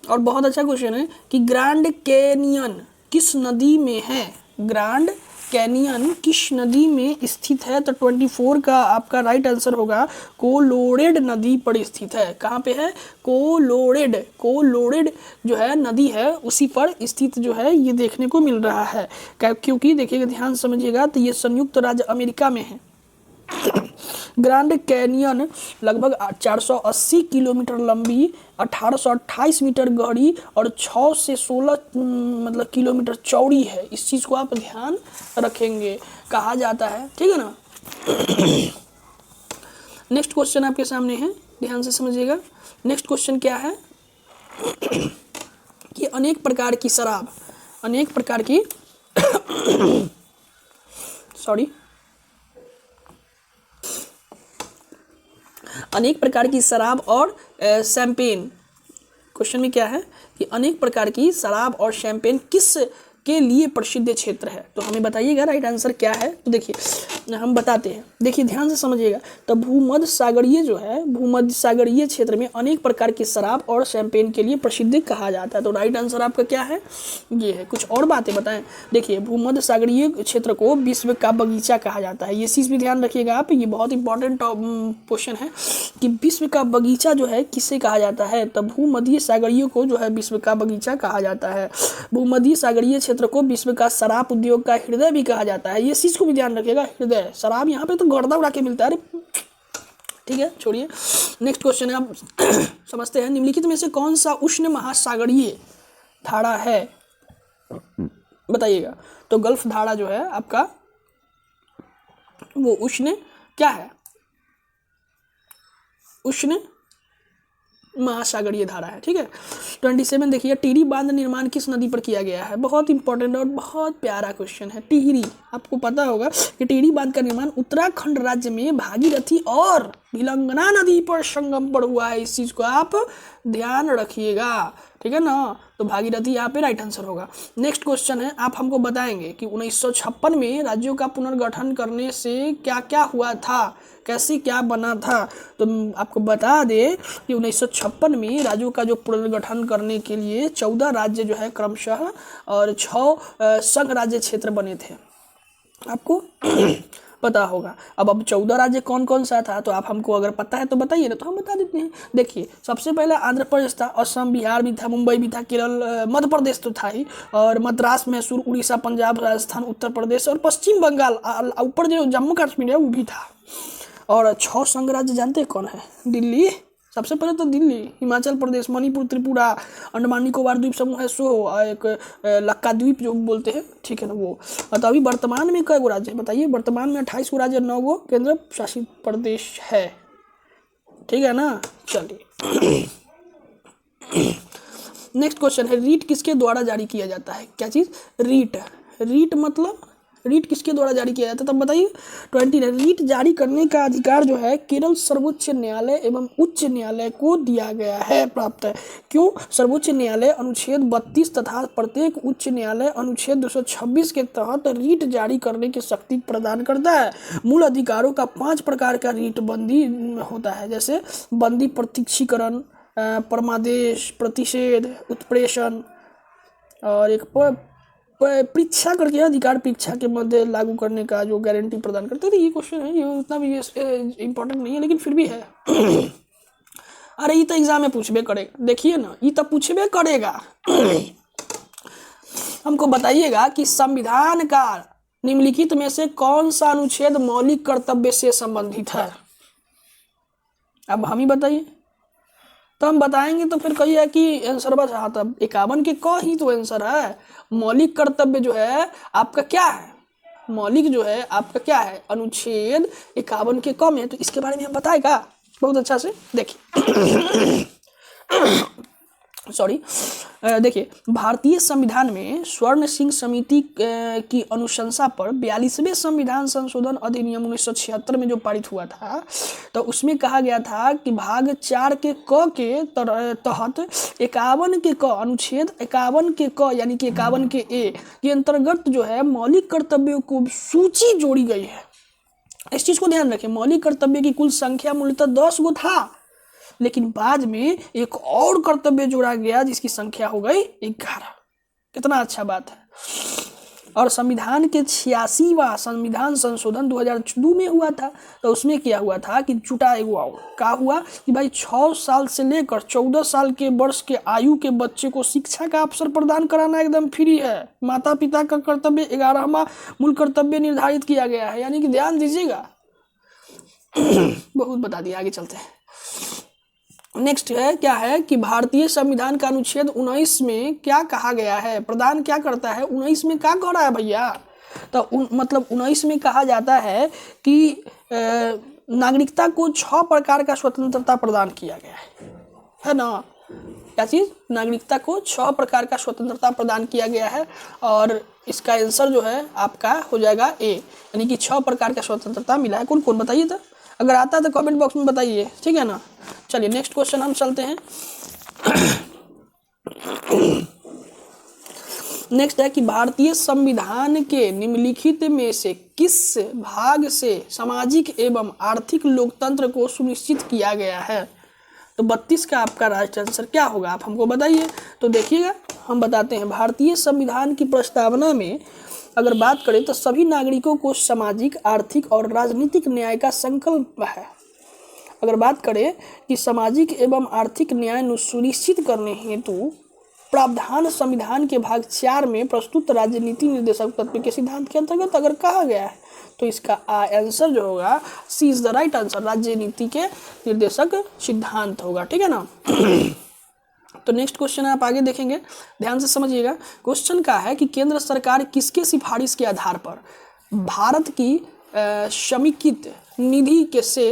और बहुत अच्छा क्वेश्चन है कि ग्रैंड कैनियन किस नदी में है? ग्रैंड कैनियन किस नदी में स्थित है? तो 24 का आपका राइट आंसर होगा कोलोरेड नदी पर स्थित है। कहाँ पे है? कोलोरेड। कोलोरेड जो है नदी है उसी पर स्थित जो है ये देखने को मिल रहा है। क्योंकि देखिएगा, ध्यान समझिएगा, तो ये संयुक्त राज्य अमेरिका में है। ग्रैंड कैनियन लगभग 480 किलोमीटर लंबी, 1828 मीटर गहरी और 6 से 16 मतलब किलोमीटर चौड़ी है। इस चीज़ को आप ध्यान रखेंगे, कहा जाता है, ठीक है ना। नेक्स्ट क्वेश्चन आपके सामने है, ध्यान से समझिएगा। नेक्स्ट क्वेश्चन क्या है कि अनेक प्रकार की शराब, अनेक प्रकार की अनेक प्रकार की शराब और शैंपेन। क्वेश्चन में क्या है कि अनेक प्रकार की शराब और शैंपेन किस के लिए प्रसिद्ध क्षेत्र है? तो हमें बताइएगा राइट आंसर क्या है। तो देखिए हम बताते हैं, देखिए ध्यान से समझिएगा। तो भूमध्य सागरीय जो है, भूमध्य सागरीय क्षेत्र में अनेक प्रकार की शराब और शैंपेन के लिए प्रसिद्ध कहा जाता है। तो राइट आंसर आपका क्या है? ये है। कुछ और बातें बताएं। देखिए भूमध्य सागरीय क्षेत्र को विश्व का बगीचा कहा जाता है, ये चीज़ भी ध्यान रखिएगा आप। ये बहुत इंपॉर्टेंट क्वेश्चन है कि विश्व का बगीचा जो है किसे कहा जाता है? तो भूमध्य सागरीय को जो है विश्व का बगीचा कहा जाता है। भूमध्य सागरीय क्षेत्र को विश्व का शराब उद्योग का हृदय भी कहा जाता है, ये चीज को भी ध्यान रखिएगा। हृदय शराब यहाँ पे तो गर्दा उड़ा के मिलता है, ठीक है, छोड़िए। नेक्स्ट क्वेश्चन है, आप समझते हैं। निम्नलिखित में से कौन सा उष्ण महासागरीय धारा है? बताइएगा। तो गल्फ धारा जो है आपका वो उष्ण क्या है? उष्ण महासागरीय धारा है, ठीक है। 27 देखिए, टिहरी बांध निर्माण किस नदी पर किया गया है? बहुत इंपॉर्टेंट और बहुत प्यारा क्वेश्चन है। टिहरी, आपको पता होगा कि टिहरी बांध का निर्माण उत्तराखंड राज्य में भागीरथी और भिलंगना नदी पर संगम पर हुआ है, इस चीज को आप ध्यान रखिएगा, ठीक है ना। तो भागीरथी यहाँ पे राइट आंसर होगा। नेक्स्ट क्वेश्चन है, आप हमको बताएंगे कि 1956 में राज्यों का पुनर्गठन करने से क्या क्या हुआ था, कैसे क्या बना था? तो आपको बता दें कि 1956 में राज्यों का जो पुनर्गठन करने के लिए 14 राज्य जो है क्रमशः और 6 संघ राज्य क्षेत्र बने थे। आपको पता होगा। अब 14 राज्य कौन कौन सा था, तो आप हमको अगर पता है तो बताइए ना, तो हम बता देते हैं। देखिए सबसे पहले आंध्र प्रदेश था, असम, बिहार भी था, मुंबई भी था, केरल, मध्य प्रदेश तो था ही, और मद्रास, मैसूर, उड़ीसा, पंजाब, राजस्थान, उत्तर प्रदेश और पश्चिम बंगाल, ऊपर जो जम्मू कश्मीर है वो भी था। और 6 संघ राज्य जानते हैं कौन है? दिल्ली, सबसे पहले तो दिल्ली, हिमाचल प्रदेश, मणिपुर, त्रिपुरा, अंडमान निकोबार द्वीप समूह है सो, एक लक्काद्वीप जो बोलते हैं, ठीक है ना वो। तो अभी वर्तमान में कई गो राज्य है बताइए? वर्तमान में 28 गो राज्य, 9 गो केंद्र शासित प्रदेश है, ठीक है ना। चलिए नेक्स्ट क्वेश्चन है, रीट किसके द्वारा जारी किया जाता है? क्या चीज़? रीट। रीट मतलब रीट किसके द्वारा जारी किया जाता है, तब बताइए। 20 रीट जारी करने का अधिकार जो है केरल सर्वोच्च न्यायालय एवं उच्च न्यायालय को दिया गया है, प्राप्त है। क्यों? सर्वोच्च न्यायालय अनुच्छेद 32 तथा प्रत्येक उच्च न्यायालय अनुच्छेद 226 के तहत रीट जारी करने की शक्ति प्रदान करता है। मूल अधिकारों का 5 प्रकार का रीट बंदी होता है, जैसे बंदी प्रत्यक्षीकरण, परमादेश, प्रतिषेध, उत्प्रेषण, और एक परीक्षा करके अधिकार परीक्षा के मध्य लागू करने का जो गारंटी प्रदान करते हैं। ये क्वेश्चन है, ये उतना भी इम्पोर्टेंट नहीं है, लेकिन फिर भी है। अरे ये तो एग्जाम में पूछबे करेगा, देखिए ना, ये तो पूछबे करेगा। हमको बताइएगा कि संविधान का निम्नलिखित में से कौन सा अनुच्छेद मौलिक कर्तव्य से संबंधित है? अब हम ही बताइए, तो हम बताएंगे तो फिर कहिए कि आंसर बस, हाँ तब 51 के क ही तो आंसर है। मौलिक कर्तव्य जो है आपका क्या है? मौलिक जो है आपका क्या है? अनुच्छेद 51 के क में है, तो इसके बारे में हम बताएगा बहुत अच्छा से। देखिए सॉरी, देखिए भारतीय संविधान में स्वर्ण सिंह समिति की अनुशंसा पर 42वें संविधान संशोधन अधिनियम 1976 में जो पारित हुआ था, तो उसमें कहा गया था कि भाग 4 के क के तहत 51 के क, अनुच्छेद 51 के क यानी कि 51 के ए के अंतर्गत जो है मौलिक कर्तव्यों को सूची जोड़ी गई है। इस चीज को ध्यान रखें, मौलिक कर्तव्य की कुल संख्या मूलतः 10 गो था, लेकिन बाद में एक और कर्तव्य जोड़ा गया जिसकी संख्या हो गई 11। कितना अच्छा बात है। और संविधान के 86वां संविधान संशोधन 2002 में हुआ था, तो उसमें क्या हुआ था कि जुटा क्या हुआ कि भाई 6 साल से लेकर 14 साल के वर्ष के आयु के बच्चे को शिक्षा का अवसर प्रदान कराना एकदम फ्री है। माता पिता का कर्तव्य 11वां मूल कर्तव्य निर्धारित किया गया है, यानी कि ध्यान दीजिएगा। बहुत बता दिया, आगे चलते हैं। नेक्स्ट है, क्या है कि भारतीय संविधान का अनुच्छेद 19 में क्या कहा गया है? प्रदान क्या करता है? 19 में क्या कह रहा है भैया? तो मतलब 19 में कहा जाता है कि नागरिकता को 6 प्रकार का स्वतंत्रता प्रदान किया गया है ना। क्या चीज? नागरिकता को 6 प्रकार का स्वतंत्रता प्रदान किया गया है, और इसका आंसर जो है आपका हो जाएगा ए, यानी कि 6 प्रकार का स्वतंत्रता मिला है। कौन कौन बताइए तो, अगर आता है तो कमेंट बॉक्स में बताइए, ठीक है ना। चलिए नेक्स्ट क्वेश्चन हम चलते हैं। नेक्स्ट है कि भारतीय संविधान के निम्नलिखित में से किस भाग से सामाजिक एवं आर्थिक लोकतंत्र को सुनिश्चित किया गया है? तो 32 का आपका राइट आंसर क्या होगा, आप हमको बताइए। तो देखिएगा, हम बताते हैं। भारतीय संविधान की प्रस्तावना में अगर बात करें तो सभी नागरिकों को सामाजिक, आर्थिक और राजनीतिक न्याय का संकल्प है। अगर बात करें कि सामाजिक एवं आर्थिक न्याय सुनिश्चित करने हेतु प्रावधान संविधान के भाग 4 में प्रस्तुत राजनीति निर्देशक तत्व के सिद्धांत के अंतर्गत अगर कहा गया है, तो इसका आंसर जो होगा सी इज द राइट आंसर, राजनीति के निर्देशक सिद्धांत होगा, ठीक है ना। तो नेक्स्ट क्वेश्चन आप आगे देखेंगे, ध्यान से समझिएगा। क्वेश्चन का है कि केंद्र सरकार किसके सिफारिश के आधार पर भारत की समेकित निधि के से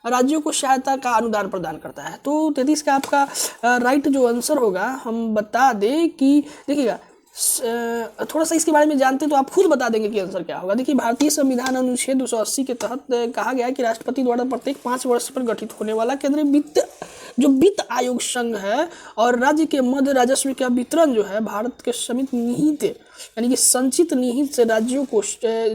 राज्यों को सहायता का अनुदान प्रदान करता है? तो 33 का आपका राइट जो आंसर होगा, हम बता दें कि देखिएगा, थोड़ा सा इसके बारे में जानते तो आप खुद बता देंगे कि आंसर क्या होगा। देखिए, भारतीय संविधान अनुच्छेद 280 के तहत कहा गया है कि राष्ट्रपति द्वारा प्रत्येक 5 वर्ष पर गठित होने वाला केंद्रीय वित्त आयोग संघ है और राज्य के मध्य राजस्व का वितरण जो है भारत के समित निहित यानी कि संचित निहित से राज्यों को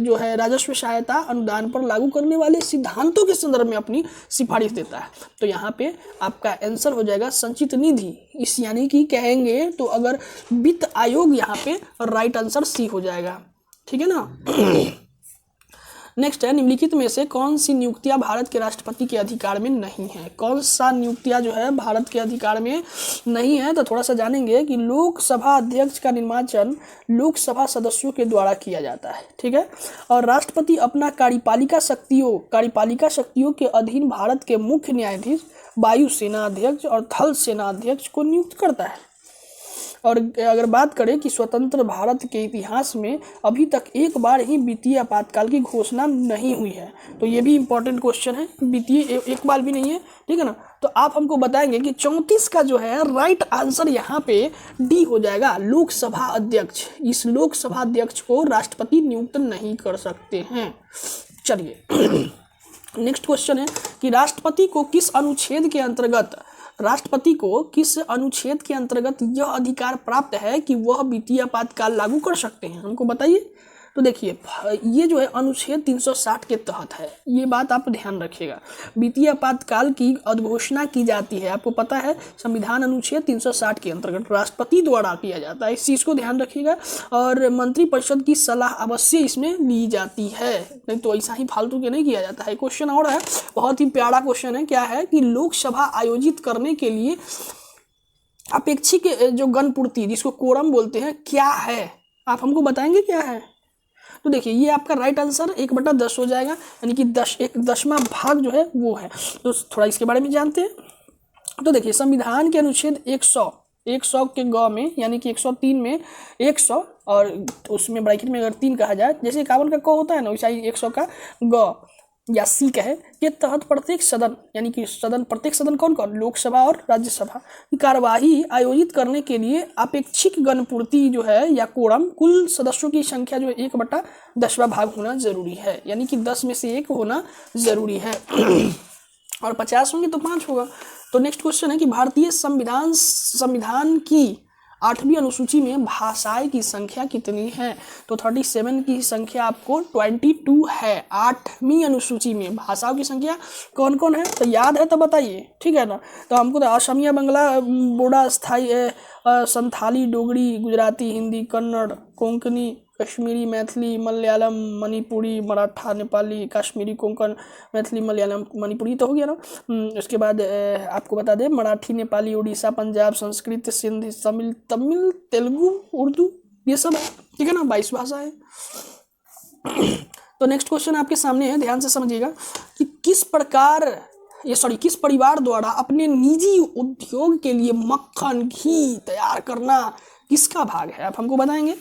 जो है राजस्व सहायता अनुदान पर लागू करने वाले सिद्धांतों के संदर्भ में अपनी सिफारिश देता है। तो यहाँ पे आपका आंसर हो जाएगा संचित निधि, इस यानी कि कहेंगे तो अगर वित्त आयोग यहाँ पे राइट आंसर सी हो जाएगा, ठीक है ना। नेक्स्ट है, निम्नलिखित में से कौन सी नियुक्तियां भारत के राष्ट्रपति के अधिकार में नहीं है? कौन सा नियुक्तियां जो है भारत के अधिकार में नहीं है? तो थोड़ा सा जानेंगे कि लोकसभा अध्यक्ष का निर्वाचन लोकसभा सदस्यों के द्वारा किया जाता है, ठीक है। और राष्ट्रपति अपना कार्यपालिका शक्तियों के अधीन भारत के मुख्य न्यायाधीश, वायु सेना अध्यक्ष और थल सेना अध्यक्ष को नियुक्त करता है। और अगर बात करें कि स्वतंत्र भारत के इतिहास में अभी तक एक बार ही वित्तीय आपातकाल की घोषणा नहीं हुई है, तो ये भी इंपॉर्टेंट क्वेश्चन है, वित्तीय एक बार भी नहीं है, ठीक है ना। तो आप हमको बताएंगे कि 34 का जो है राइट आंसर यहाँ पे डी हो जाएगा, लोकसभा अध्यक्ष। इस लोकसभा अध्यक्ष को राष्ट्रपति नियुक्त नहीं कर सकते हैं। चलिए नेक्स्ट क्वेश्चन है कि राष्ट्रपति को किस अनुच्छेद के अंतर्गत यह अधिकार प्राप्त है कि वह वित्तीय आपातकाल लागू कर सकते हैं? हमको बताइए। तो देखिए ये जो है अनुच्छेद 360 के तहत है, ये बात आप ध्यान रखिएगा। वित्तीय आपातकाल की अघोषणा की जाती है, आपको पता है संविधान अनुच्छेद 360 के अंतर्गत राष्ट्रपति द्वारा किया जाता है, इस चीज़ को ध्यान रखिएगा। और मंत्रिपरिषद की सलाह अवश्य इसमें ली जाती है, नहीं तो ऐसा ही फालतू के नहीं किया जाता है। क्वेश्चन और है, बहुत ही प्यारा क्वेश्चन है, क्या है कि लोकसभा आयोजित करने के लिए अपेक्षित जो गणपूर्ति जिसको कोरम बोलते हैं क्या है? आप हमको बताएंगे क्या है? तो देखिए ये आपका राइट आंसर 1/10 हो जाएगा, यानी कि 10वां भाग जो है वो है। तो थोड़ा इसके बारे में जानते हैं। तो देखिए संविधान के अनुच्छेद 100 के ग में, यानी कि 103 में 100 और उसमें ब्रैकेट में अगर 3 कहा जाए, जैसे 51 का क होता है ना, वैसा ही 100 का ग या सी कहे के तहत प्रत्येक सदन, यानी कि प्रत्येक सदन कौन कौन, लोकसभा और राज्यसभा की कार्यवाही आयोजित करने के लिए अपेक्षित गणपूर्ति जो है या कोरम, कुल सदस्यों की संख्या जो 1/10वां भाग होना जरूरी है, यानी कि 10 में से 1 होना जरूरी है। और 50 होंगे तो 5 होगा। तो नेक्स्ट क्वेश्चन है कि भारतीय संविधान की 8वीं अनुसूची में भाषाएं की संख्या कितनी है? तो 37 की संख्या आपको 22 है। 8वीं अनुसूची में भाषाओं की संख्या कौन कौन है तो याद है तो बताइए, ठीक है ना। तो हमको तो असमिया, बांग्ला, बोडा, स्थाई, संथाली, डोगरी, गुजराती, हिंदी, कन्नड़, कोंकणी, कश्मीरी, मैथिली, मलयालम, मणिपुरी, मराठा, नेपाली, कश्मीरी, कोंकण, मैथिली, मलयालम, मणिपुरी तो हो गया ना। उसके बाद आपको बता दें मराठी, नेपाली, उड़ीसा, पंजाब, संस्कृत, सिंधी, तमिल, तेलुगु, उर्दू, ये सब है, ठीक है ना। 22 भाषा है। तो नेक्स्ट क्वेश्चन आपके सामने है, ध्यान से समझिएगा कि किस परिवार द्वारा अपने निजी उद्योग के लिए मक्खन घी तैयार करना किसका भाग है? आप हमको बताएंगे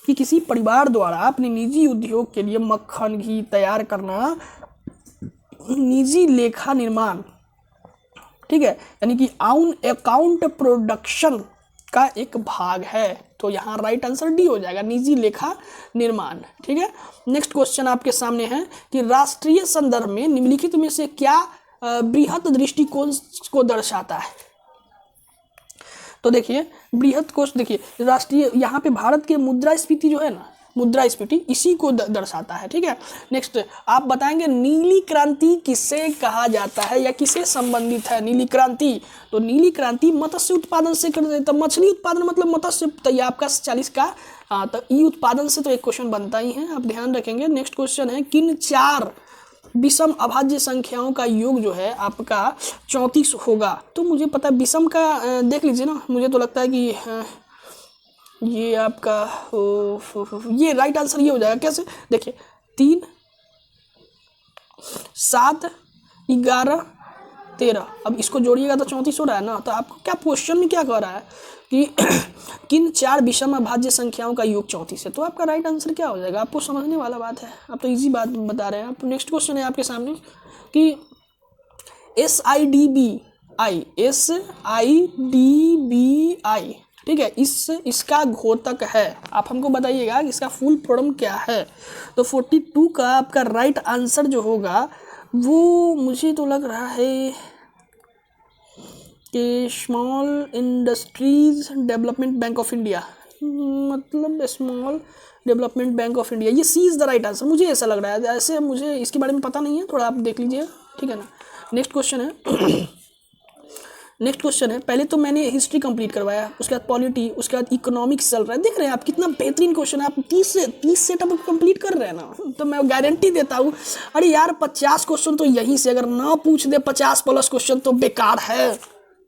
कि किसी परिवार द्वारा अपने निजी उद्योग के लिए मक्खन घी तैयार करना निजी लेखा निर्माण, ठीक है, यानी कि अकाउंट प्रोडक्शन का एक भाग है। तो यहाँ राइट आंसर डी हो जाएगा, निजी लेखा निर्माण, ठीक है। नेक्स्ट क्वेश्चन आपके सामने है कि राष्ट्रीय संदर्भ में निम्नलिखित में से क्या बृहत दृष्टिकोण को दर्शाता है? तो देखिए बृहत कोश, देखिए राष्ट्रीय, यहाँ पे भारत के मुद्रास्फीति जो है ना, मुद्रास्फीति इसी को दर्शाता है, ठीक है। नेक्स्ट आप बताएंगे नीली क्रांति किसे कहा जाता है या किसे संबंधित है नीली क्रांति? तो नीली क्रांति मत्स्य उत्पादन से कर देता, मछली उत्पादन मतलब मत्स्य, तो ये आपका 40 का तो ई उत्पादन से तो एक क्वेश्चन बनता ही है, आप ध्यान रखेंगे। नेक्स्ट क्वेश्चन है किन 4 विषम अभाज्य संख्याओं का योग जो है आपका 34 होगा? तो मुझे पता है विषम का देख लीजिए ना, मुझे तो लगता है कि ये आपका ये राइट आंसर ये हो जाएगा। कैसे? देखिए 3, 7, 11, 13, अब इसको जोड़िएगा तो 34 हो रहा है ना। तो आपको क्या क्वेश्चन में क्या कह रहा है कि किन 4 विषम अभाज्य संख्याओं का योग 34 है? तो आपका राइट आंसर क्या हो जाएगा? आपको समझने वाला बात है, आप तो इजी बात बता रहे हैं आप। नेक्स्ट क्वेश्चन है आपके सामने कि SIDBI, ठीक है, इसका घोतक है। आप हमको बताइएगा कि इसका फुल फॉर्म क्या है। तो 42 का आपका राइट आंसर जो होगा वो मुझे तो लग रहा है कि small industries development bank of India, मतलब small development bank of India, ये C is the right answer, मुझे ऐसा लग रहा है। ऐसे मुझे इसके बारे में पता नहीं है, थोड़ा आप देख लीजिए, ठीक है ना। नेक्स्ट क्वेश्चन है नेक्स्ट क्वेश्चन है, पहले तो मैंने हिस्ट्री कंप्लीट करवाया, उसके बाद पॉलिटी, उसके बाद इकोनॉमिक्स चल रहा है। देख रहे हैं आप कितना बेहतरीन क्वेश्चन है, आप 30 सेटअप कंप्लीट कर रहे हैं ना, तो मैं गारंटी देता हूँ। अरे यार 50 क्वेश्चन तो यहीं से अगर ना पूछ दे 50+ क्वेश्चन तो बेकार है,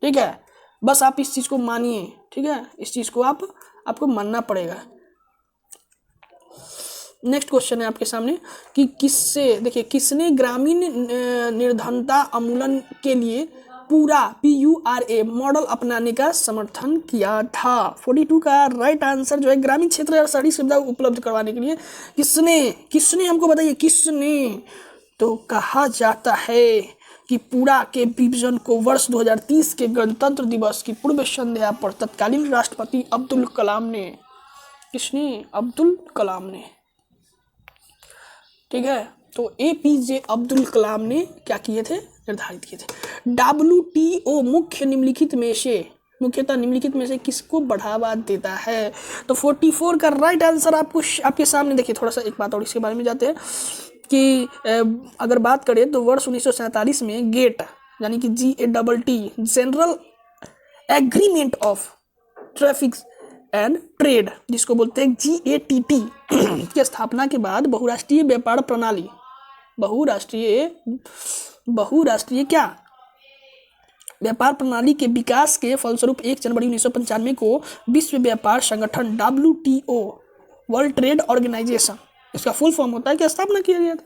ठीक है। बस आप इस चीज़ को मानिए, ठीक है, इस चीज़ को आपको मानना पड़ेगा। नेक्स्ट क्वेश्चन है आपके सामने कि किसने ग्रामीण निर्धनता उन्मूलन के लिए पूरा PURA मॉडल अपनाने का समर्थन किया था। 42 का राइट आंसर जो है, ग्रामीण क्षेत्र और शहरी सुविधा उपलब्ध करवाने के लिए किसने हमको बताइए, किसने। तो कहा जाता है कि पूरा के विभाजन को वर्ष 2030 के गणतंत्र दिवस की पूर्व संध्या पर तत्कालीन राष्ट्रपति अब्दुल कलाम ने, किसने, अब्दुल कलाम ने, ठीक है। तो APJ अब्दुल कलाम ने क्या किए थे, निर्धारित किए थे। WTO मुख्यतः निम्नलिखित में से किसको बढ़ावा देता है। तो 44 का राइट आंसर आपके सामने। देखिए थोड़ा सा एक बात और इसके बारे में जाते हैं कि अगर बात करें तो वर्ष 1947 में गेट यानी कि GATT general agreement of traffic and trade, जिसको बोलते हैं GATT की स्थापना के बाद बहुराष्ट्रीय व्यापार प्रणाली, बहुराष्ट्रीय क्या व्यापार प्रणाली के विकास के फलस्वरूप 1 जनवरी 1995 को विश्व व्यापार संगठन WTO वर्ल्ड ट्रेड ऑर्गेनाइजेशन, इसका फुल फॉर्म होता है, कि स्थापना किया गया था।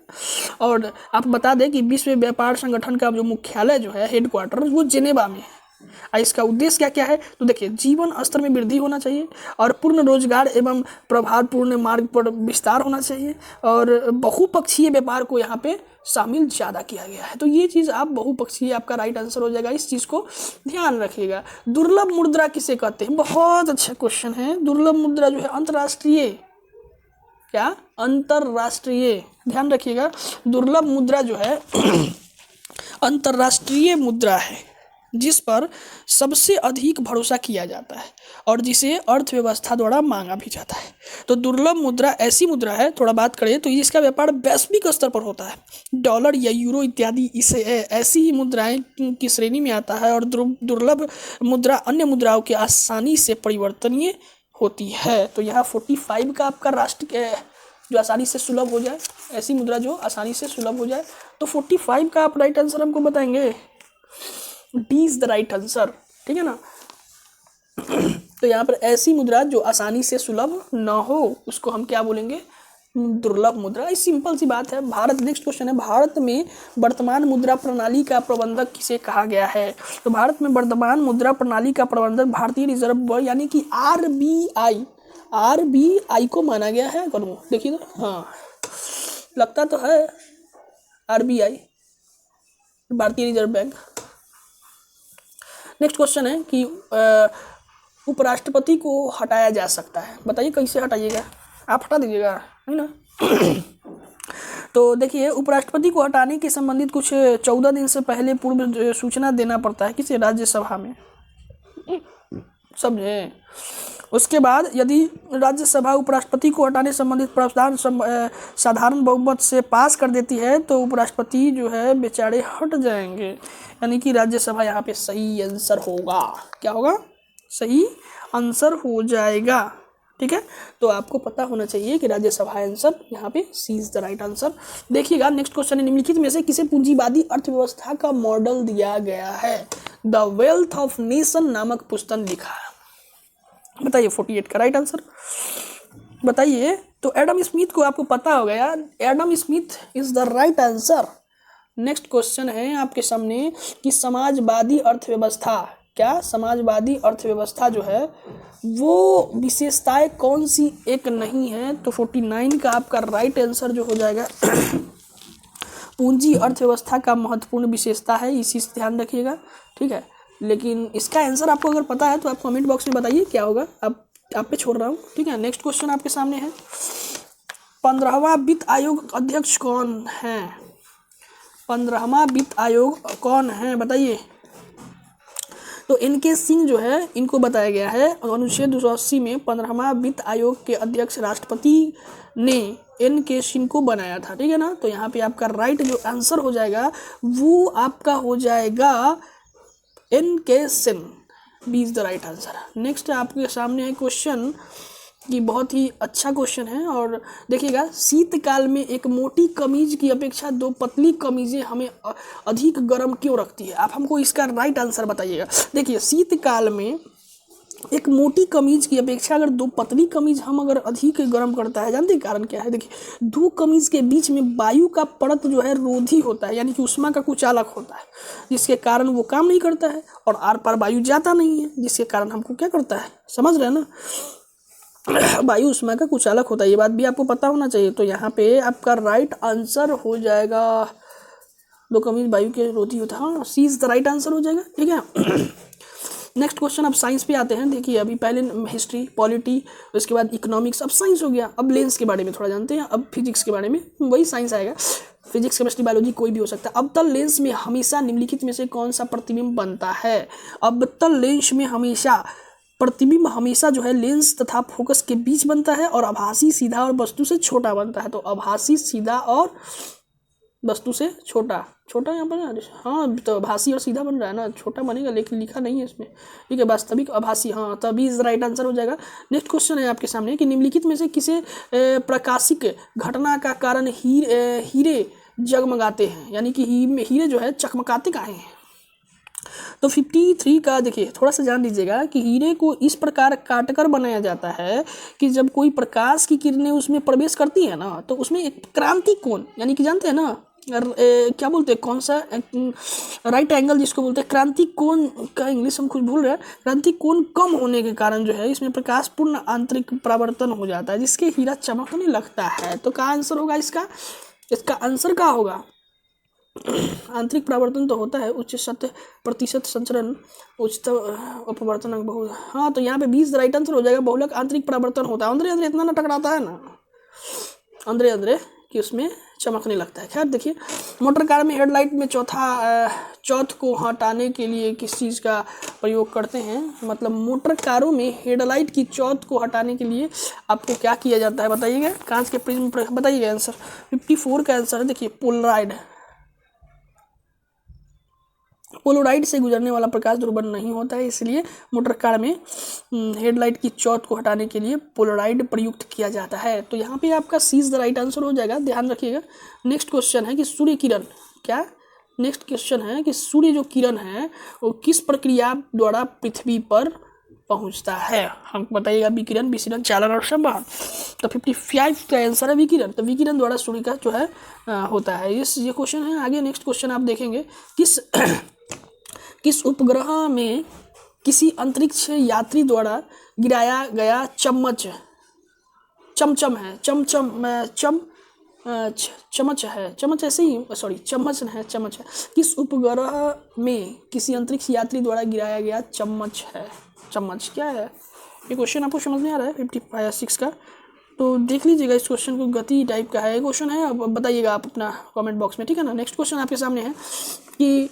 और आप बता दें कि विश्व व्यापार संगठन का जो मुख्यालय जो है, हेडक्वार्टर, वो जिनेवा में है। इसका उद्देश्य क्या क्या है, तो देखिए जीवन स्तर में वृद्धि होना चाहिए और पूर्ण रोजगार एवं प्रभावपूर्ण मार्ग पर विस्तार होना चाहिए और बहुपक्षीय व्यापार को यहाँ पे शामिल ज़्यादा किया गया है। तो ये चीज़ आप बहुपक्षीय आपका राइट आंसर हो जाएगा, इस चीज़ को ध्यान रखिएगा। दुर्लभ मुद्रा किसे कहते हैं, बहुत अच्छा क्वेश्चन है। दुर्लभ मुद्रा जो है अंतर्राष्ट्रीय, क्या, अंतर्राष्ट्रीय, ध्यान रखिएगा। दुर्लभ मुद्रा जो है अंतर्राष्ट्रीय मुद्रा है जिस पर सबसे अधिक भरोसा किया जाता है और जिसे अर्थव्यवस्था द्वारा मांगा भी जाता है। तो दुर्लभ मुद्रा ऐसी मुद्रा है, थोड़ा बात करें तो इसका व्यापार वैश्विक स्तर पर होता है। डॉलर या यूरो इत्यादि इसे ऐसी ही मुद्राएं की श्रेणी में आता है और दुर्लभ मुद्रा अन्य मुद्राओं के आसानी से परिवर्तनीय होती है। तो यहाँ 45 का आपका राष्ट्र जो आसानी से सुलभ हो जाए, ऐसी मुद्रा जो आसानी से सुलभ हो जाए, तो 45 का आप राइट आंसर हमको बताएंगे। D is the right answer, ठीक है ना। तो यहाँ पर ऐसी मुद्रा जो आसानी से सुलभ न हो उसको हम क्या बोलेंगे, दुर्लभ मुद्रा। इस सिंपल सी बात है। भारत, नेक्स्ट क्वेश्चन है, भारत में वर्तमान मुद्रा प्रणाली का प्रबंधक किसे कहा गया है। तो भारत में वर्तमान मुद्रा प्रणाली का प्रबंधक भारतीय रिजर्व बोर्ड यानी कि RBI को माना गया है। करूँ देखिए तो, हाँ लगता तो है RBI, भारतीय रिजर्व बैंक। नेक्स्ट क्वेश्चन है कि उपराष्ट्रपति को हटाया जा सकता है, बताइए कैसे हटाइएगा, आप हटा दीजिएगा, है ना। तो देखिए उपराष्ट्रपति को हटाने के संबंधित कुछ 14 दिन से पहले पूर्व सूचना देना पड़ता है किसी राज्यसभा में, समझे। उसके बाद यदि राज्यसभा उपराष्ट्रपति को हटाने संबंधित प्रावधान साधारण बहुमत से पास कर देती है तो उपराष्ट्रपति जो है बेचारे हट जाएंगे, यानी कि राज्यसभा यहाँ पे सही आंसर होगा। क्या होगा, सही आंसर हो जाएगा, ठीक है। तो आपको पता होना चाहिए कि राज्यसभा आंसर यहाँ पे सी इज द राइट आंसर। देखिएगा नेक्स्ट क्वेश्चन है, निम्नलिखित में से किसे पूंजीवादी अर्थव्यवस्था का मॉडल दिया गया है। द वेल्थ ऑफ नेशन नामक पुस्तक लिखा है, बताइए 48 का राइट आंसर बताइए। तो एडम स्मिथ को आपको पता होगा यार, Adam Smith is the right answer. Next question है आपके सामने कि समाजवादी अर्थव्यवस्था, क्या समाजवादी अर्थव्यवस्था जो है वो विशेषताएं कौन सी एक नहीं है। तो 49 का आपका राइट आंसर जो हो जाएगा पूंजी अर्थव्यवस्था का महत्वपूर्ण विशेषता है, इसी से ध्यान रखिएगा, ठीक है। लेकिन इसका आंसर आपको अगर पता है तो आप कमेंट बॉक्स में बताइए क्या होगा, आप पे छोड़ रहा हूँ, ठीक है। नेक्स्ट क्वेश्चन आपके सामने है, 15वां वित्त आयोग अध्यक्ष कौन है। 15वां वित्त आयोग कौन है बताइए। तो NK सिंह जो है इनको बताया गया है, अनुच्छेद 280 में 15वां वित्त आयोग के अध्यक्ष राष्ट्रपति ने NK सिंह को बनाया था, ठीक है ना। तो यहाँ पे आपका राइट जो आंसर हो जाएगा वो आपका हो जाएगा एनकेसेन, B is the right answer. Next आपके सामने है क्वेश्चन कि बहुत ही अच्छा क्वेश्चन है, और देखिएगा, शीतकाल में एक मोटी कमीज की अपेक्षा दो पतली कमीजें हमें अधिक गर्म क्यों रखती है? आप हमको इसका राइट आंसर बताइएगा। देखिए, शीतकाल में एक मोटी कमीज की अपेक्षा अगर दो पतली कमीज हम अगर अधिक गर्म करता है, जानते हैं कारण क्या है? देखिए, दो कमीज के बीच में वायु का परत जो है रोधी होता है, यानी कि ऊष्मा का कुचालक होता है, जिसके कारण वो काम नहीं करता है और आर पार वायु जाता नहीं है, जिसके कारण हमको क्या करता है, समझ रहे हैं ना, वायु ऊष्मा का कुचालक होता है। ये बात भी आपको पता होना चाहिए। तो यहाँ पे आपका राइट आंसर हो जाएगा, दो कमीज वायु के रोधी होता है, हाँ, सी इज द राइट आंसर हो जाएगा। ठीक है। नेक्स्ट क्वेश्चन, अब साइंस पे आते हैं। देखिए, अभी पहले हिस्ट्री, पॉलिटी, उसके बाद इकोनॉमिक्स, अब साइंस हो गया। अब लेंस के बारे में थोड़ा जानते हैं, अब फिजिक्स के बारे में, वही साइंस आएगा। फिजिक्स, केमिस्ट्री, बायोलॉजी कोई भी हो सकता है। अवतल लेंस में हमेशा निम्नलिखित में से कौन सा प्रतिबिंब बनता है? अवतल लेंस में हमेशा प्रतिबिंब हमेशा जो है लेंस तथा फोकस के बीच बनता है, और आभासी सीधा और वस्तु से छोटा बनता है। तो आभासी सीधा और वस्तु से छोटा, छोटा यहाँ पर, हाँ, तो आभासी और सीधा बन रहा है ना, छोटा बनेगा लेकिन लिखा नहीं है इसमें। ठीक है, वास्तविक, आभासी, हाँ, तभी इज राइट आंसर हो जाएगा। नेक्स्ट क्वेश्चन है आपके सामने कि निम्नलिखित में से किसे प्रकाशिक घटना का कारण हीरे जगमगाते हैं, यानी कि हीरे जो है चकमकाते काहे हैं? तो 53 का देखिए, थोड़ा सा जान लीजिएगा कि हीरे को इस प्रकार काटकर बनाया जाता है कि जब कोई प्रकाश की किरणें उसमें प्रवेश करती है ना, तो उसमें एक क्रांति कोण, यानी कि जानते हैं ना, क्या बोलते हैं, कौन सा, राइट एंगल जिसको बोलते हैं, क्रांति कोण का इंग्लिश हम कुछ भूल रहे हैं। क्रांति कोण कम होने के कारण जो है इसमें प्रकाश पूर्ण आंतरिक परावर्तन हो जाता है, जिसके हीरा चमकने लगता है। तो क्या आंसर होगा इसका? इसका आंसर क्या होगा? आंतरिक परावर्तन तो होता है, उच्च 100% संचरण, उच्चतम अपवर्तन बहुत, हाँ, तो यहाँ पे 20 राइट आंसर हो जाएगा। बहुलक आंतरिक परावर्तन होता है, अंदर अंदर इतना ना टकराता है ना, अंदर अंदर कि उसमें चमकने लगता है। खैर, देखिए, मोटर कार में हेडलाइट में चौथ को हटाने के लिए किस चीज़ का प्रयोग करते हैं? मतलब मोटर कारों में हेडलाइट की चौथ को हटाने के लिए आपको क्या किया जाता है बताइएगा? कांच के प्रिज्म, बताइएगा आंसर। 54 का आंसर है, देखिए, पोलराइड। पोलोराइड से गुजरने वाला प्रकाश दुर्बल नहीं होता है, इसलिए मोटर कार में हेडलाइट की चौथ को हटाने के लिए पोलोराइड प्रयुक्त किया जाता है। तो यहाँ पे आपका सी इज द राइट आंसर हो जाएगा, ध्यान रखिएगा। नेक्स्ट क्वेश्चन है कि सूर्य किरण, क्या, नेक्स्ट क्वेश्चन है कि सूर्य जो किरण है वो किस प्रक्रिया द्वारा पृथ्वी पर पहुंचता है? हम बताइएगा, विकिरण, विसरण, चालन और संवहन। तो 55 का आंसर है विकिरण। तो विकिरण द्वारा सूर्य का जो है होता है। ये क्वेश्चन है। आगे नेक्स्ट क्वेश्चन आप देखेंगे, किस उपग्रह में किसी अंतरिक्ष यात्री द्वारा गिराया गया चम्मच है? किस उपग्रह में किसी अंतरिक्ष यात्री द्वारा गिराया गया चम्मच है? चम्मच क्या है? ये क्वेश्चन आपको समझ में आ रहा है 56 का? तो देख लीजिएगा, इस क्वेश्चन को गति टाइप का है क्वेश्चन है। अब बताइएगा आप अपना कमेंट बॉक्स में, ठीक है ना। नेक्स्ट क्वेश्चन आपके सामने है कि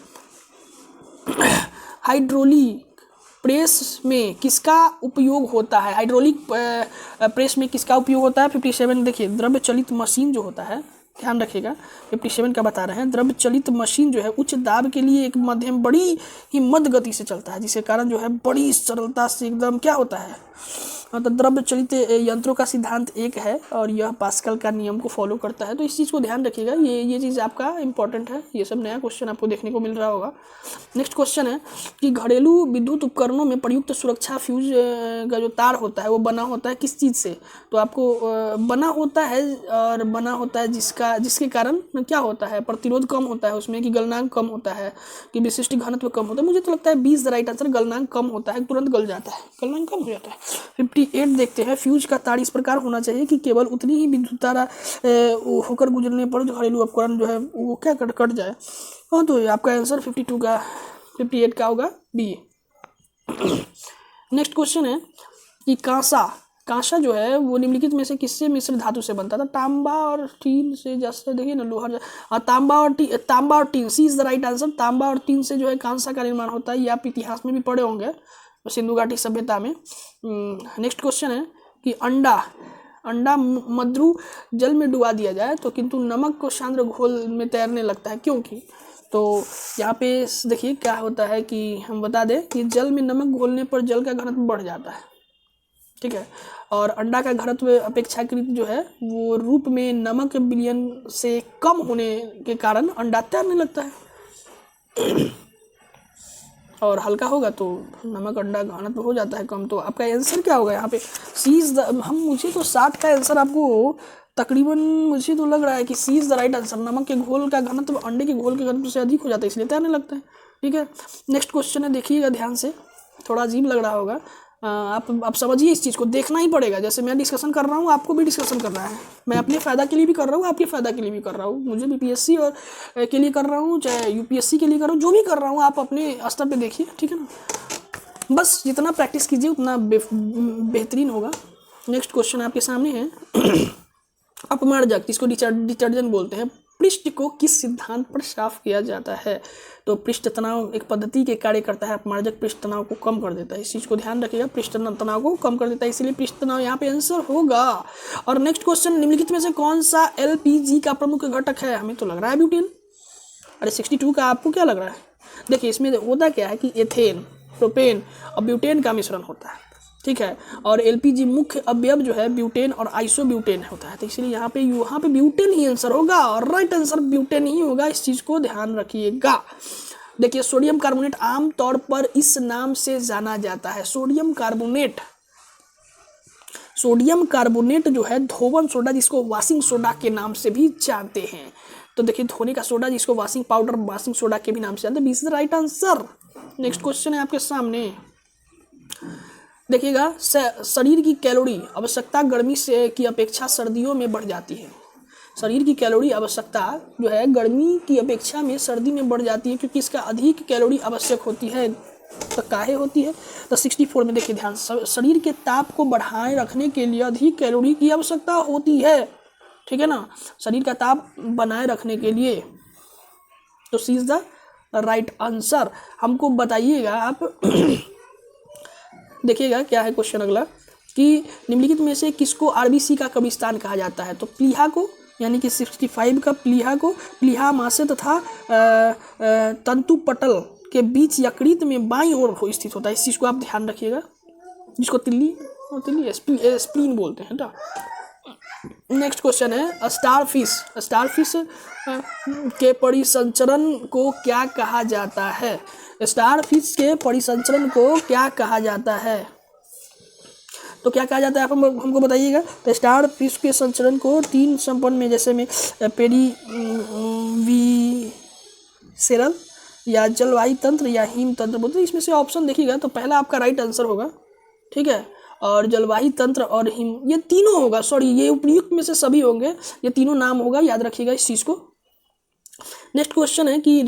हाइड्रोलिक प्रेस में किसका उपयोग होता है? हाइड्रोलिक प्रेस में किसका उपयोग होता है? 57 देखिए, द्रव्य चलित मशीन जो होता है, ध्यान रखिएगा, 57 का बता रहे हैं। द्रव्य चलित मशीन जो है उच्च दाब के लिए एक मध्यम बड़ी ही मध्य गति से चलता है, जिसके कारण जो है बड़ी सरलता से एकदम क्या होता है, तो द्रव्य चलित यंत्रों का सिद्धांत एक है और यह पास्कल का नियम को फॉलो करता है। तो इस चीज़ को ध्यान रखिएगा, ये चीज़ आपका इंपॉर्टेंट है। ये सब नया क्वेश्चन आपको देखने को मिल रहा होगा। नेक्स्ट क्वेश्चन है कि घरेलू विद्युत उपकरणों में प्रयुक्त सुरक्षा फ्यूज का जो तार होता है वो बना होता है किस चीज़ से? तो आपको बना होता है जिसके कारण क्या होता है, प्रतिरोध कम होता है उसमें, कि गलनांक कम होता है, कि विशिष्ट घनत्व कम होता है। मुझे तो लगता है 20 राइट आंसर, गलनांक कम होता है, तुरंत गल जाता है, गलनांक कम हो जाता है। 58 देखते हैं, फ्यूज का तार इस प्रकार होना चाहिए कि केवल उतनी ही विद्युत धारा होकर गुजरने पर घरेलू उपकरण जो है वो क्या कट जाए। हाँ, तो आपका आंसर 58 का होगा बी। नेक्स्ट क्वेश्चन है कि कांसा जो है वो निम्नलिखित में से किससे मिश्र धातु से बनता था? तांबा और टीन से, जैसे देखिए ना, लोहा, तांबा और tin, C is the right answer. तांबा और टीन से जो है कांसा का निर्माण होता है, ये आप इतिहास में भी पढ़े होंगे, सिंधु घाटी सभ्यता में। नेक्स्ट क्वेश्चन है कि अंडा मद्रू जल में डुबा दिया जाए तो किंतु नमक को सांद्र घोल में तैरने लगता है, क्योंकि? तो यहाँ पे देखिए क्या होता है कि हम बता दें कि जल में नमक घोलने पर जल का घनत्व बढ़ जाता है, ठीक है। और अंडा का घनत्व अपेक्षाकृत जो है वो रूप में नमक विलयन से कम होने के कारण अंडा तैरने लगता है। और हल्का होगा तो नमक अंडा घनत्व हो जाता है कम। तो आपका आंसर क्या होगा यहाँ पे? सी इज द, मुझे तो 60 का आंसर आपको तकरीबन मुझे तो लग रहा है कि सी इज द राइट आंसर। नमक के घोल का घनत्व अंडे के घोल के घनत्व से अधिक हो जाता है, इसलिए तैरने लगता है, ठीक है। नेक्स्ट क्वेश्चन है, देखिएगा ध्यान से, थोड़ा अजीब लग रहा होगा, आप समझिए, इस चीज़ को देखना ही पड़ेगा। जैसे मैं डिस्कशन कर रहा हूँ, आपको भी डिस्कशन करना है। मैं अपने फ़ायदा के लिए भी कर रहा हूँ, आपके फ़ायदा के लिए भी कर रहा हूँ। मुझे बीपीएससी और के लिए कर रहा हूँ, चाहे यूपीएससी के लिए कर रहा हूँ, जो भी कर रहा हूँ आप अपने स्तर पे देखिए, ठीक है ना। बस जितना प्रैक्टिस कीजिए उतना बेहतरीन होगा। नेक्स्ट क्वेश्चन आपके सामने है। अपमार्जक, जिसको डिटर्जेंट बोलते हैं, पृष्ठ को किस सिद्धांत पर साफ किया जाता है? तो पृष्ठ तनाव एक पद्धति के कार्य करता है। अपमार्जक पृष्ठ तनाव को कम कर देता है, इस चीज़ को ध्यान रखिएगा, पृष्ठ तनाव को कम कर देता है, इसलिए पृष्ठ तनाव यहाँ पे आंसर होगा। और नेक्स्ट क्वेश्चन, निम्नलिखित में से कौन सा एलपीजी का प्रमुख घटक है? हमें तो लग रहा है ब्यूटेन। अरे 62 का आपको क्या लग रहा है? देखिए इसमें होता क्या है कि एथेन, प्रोपेन और ब्यूटेन का मिश्रण होता है, ठीक है। और एलपीजी मुख्य अवयव जो है ब्यूटेन और आइसोब्यूटेन होता है, तो इसलिए यहाँ पे ब्यूटेन ही आंसर होगा और राइट आंसर ब्यूटेन ही होगा, इस चीज़ को ध्यान रखिएगा। देखिए सोडियम कार्बोनेट आमतौर पर इस नाम से जाना जाता है। सोडियम कार्बोनेट जो है धोवन सोडा, जिसको वॉशिंग सोडा के नाम से भी जानते हैं। तो देखिए धोने का सोडा, जिसको वॉशिंग पाउडर, वॉशिंग सोडा के भी नाम से जानते हैं, is the right answer. Next question है आपके सामने, देखिएगा, शरीर की कैलोरी आवश्यकता गर्मी से की अपेक्षा सर्दियों में बढ़ जाती है। शरीर की कैलोरी आवश्यकता जो है गर्मी की अपेक्षा में सर्दी में बढ़ जाती है, क्योंकि इसका अधिक कैलोरी आवश्यक होती है। तो काहे होती है? तो 64 में देखिए ध्यान, शरीर के ताप को बढ़ाए रखने के लिए अधिक कैलोरी की आवश्यकता होती है, ठीक है ना, शरीर का ताप बनाए रखने के लिए। तो C is the right answer. हमको बताइएगा आप। देखिएगा क्या है क्वेश्चन अगला, कि निम्नलिखित में से किसको आरबीसी का कब्रिस्तान कहा जाता है? तो प्लीहा को, यानी कि 65 का प्लीहा को, प्लीहा मासे तथा तंतु पटल के बीच यकृत में बाईं ओर स्थित होता है, इस चीज़ को आप ध्यान रखिएगा, जिसको तिल्ली स्प्लीन बोलते हैं ना। नेक्स्ट क्वेश्चन है, स्टारफिश के परिसंचरण को क्या कहा जाता है? स्टारफिश के परिसंचरण को क्या कहा जाता है? तो क्या कहा जाता है आप हमको बताइएगा। तो स्टारफिश के संचरण को 3 संपन्न में, जैसे में पेरिविसेरल या जलवायु तंत्र या हिम तंत्र बोलते हैं। इसमें से ऑप्शन देखिएगा तो पहला आपका राइट आंसर होगा, ठीक है। और जलवायु तंत्र और हिम, ये तीनों होगा, सॉरी ये उपयुक्त में से सभी होंगे, ये तीनों नाम होगा, याद रखिएगा इस चीज़ को। नेक्स्ट क्वेश्चन है कि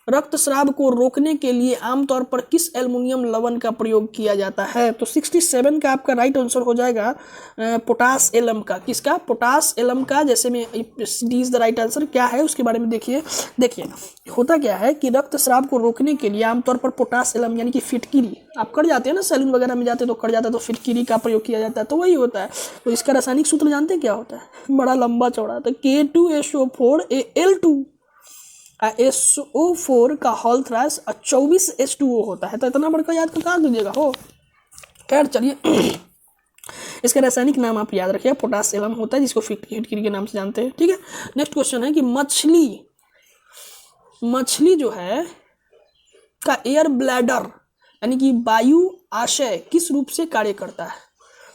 रक्तस्राव को रोकने के लिए आमतौर पर किस एल्युमिनियम लवण का प्रयोग किया जाता है? तो 67 का आपका राइट आंसर हो जाएगा पोटास एलम का। किसका? पोटास एलम का। जैसे में D is the right answer. क्या है उसके बारे में देखिए होता क्या है कि रक्तस्राव को रोकने के लिए आमतौर पर पोटास एलम यानी कि फिटकिरी, आप कर जाते हैं ना सैलून वगैरह में जाते हैं तो कर जाता है, तो फिटकिरी का प्रयोग किया जाता है, तो वही होता है। तो इसका रासायनिक सूत्र जानते हैं क्या होता है? बड़ा लंबा चौड़ा, तो K2SO4Al2 SO4 का होल थ्रास 24 H2O होता है। तो इतना बड़का याद कहाँ कीजिएगा हो। खैर चलिए, इसका रासायनिक नाम आप याद रखिए, पोटास एलम होता है, जिसको फिटकिरी के नाम से जानते हैं, ठीक है। नेक्स्ट क्वेश्चन है कि मछली जो है का एयर ब्लैडर यानी कि वायु आशय किस रूप से कार्य करता है?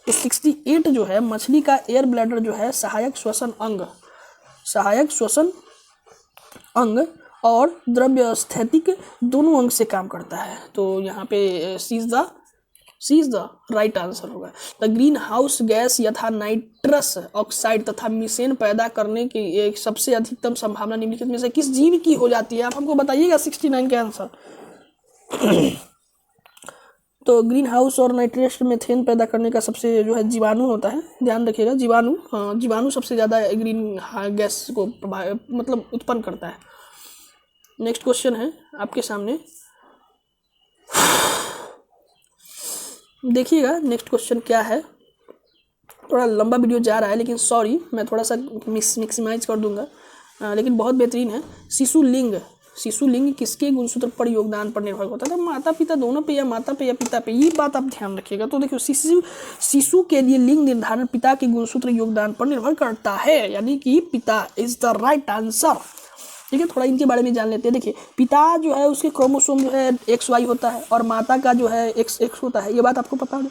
तो 68 जो है, मछली का एयर ब्लैडर जो है सहायक श्वसन अंग और द्रव्यस्थैतिक दोनों अंग से काम करता है। तो यहाँ पे सी इज द राइट आंसर होगा। द ग्रीन हाउस गैस यथा नाइट्रस ऑक्साइड तथा मीथेन पैदा करने की एक सबसे अधिकतम संभावना निम्नलिखित में से किस जीव की हो जाती है? आप हमको बताइएगा 69 का आंसर। तो ग्रीन हाउस और नाइट्रस मीथेन पैदा करने का सबसे जो है जीवाणु होता है, ध्यान रखिएगा, जीवाणु। हाँ, जीवाणु सबसे ज़्यादा ग्रीन गैस को मतलब उत्पन्न करता है। नेक्स्ट क्वेश्चन है आपके सामने, देखिएगा नेक्स्ट क्वेश्चन क्या है। थोड़ा लंबा वीडियो जा रहा है, लेकिन सॉरी मैं थोड़ा सा मैक्सिमाइज कर दूंगा। लेकिन बहुत बेहतरीन है। शिशुलिंग, शिशुलिंग किसके गुणसूत्र पर योगदान पर निर्भर होता है? तो माता पिता दोनों पे या माता पे या पिता पे, ये बात आप ध्यान रखिएगा। तो देखियो शिशु के लिए लिंग निर्धारण पिता के गुणसूत्र योगदान पर निर्भर करता है, यानी कि पिता इज द राइट आंसर। ठीक है, थोड़ा इनके बारे में जान लेते हैं। देखिए, पिता जो है उसके क्रोमोसोम जो है XY होता है और माता का जो है XX होता है, ये बात आपको पता है।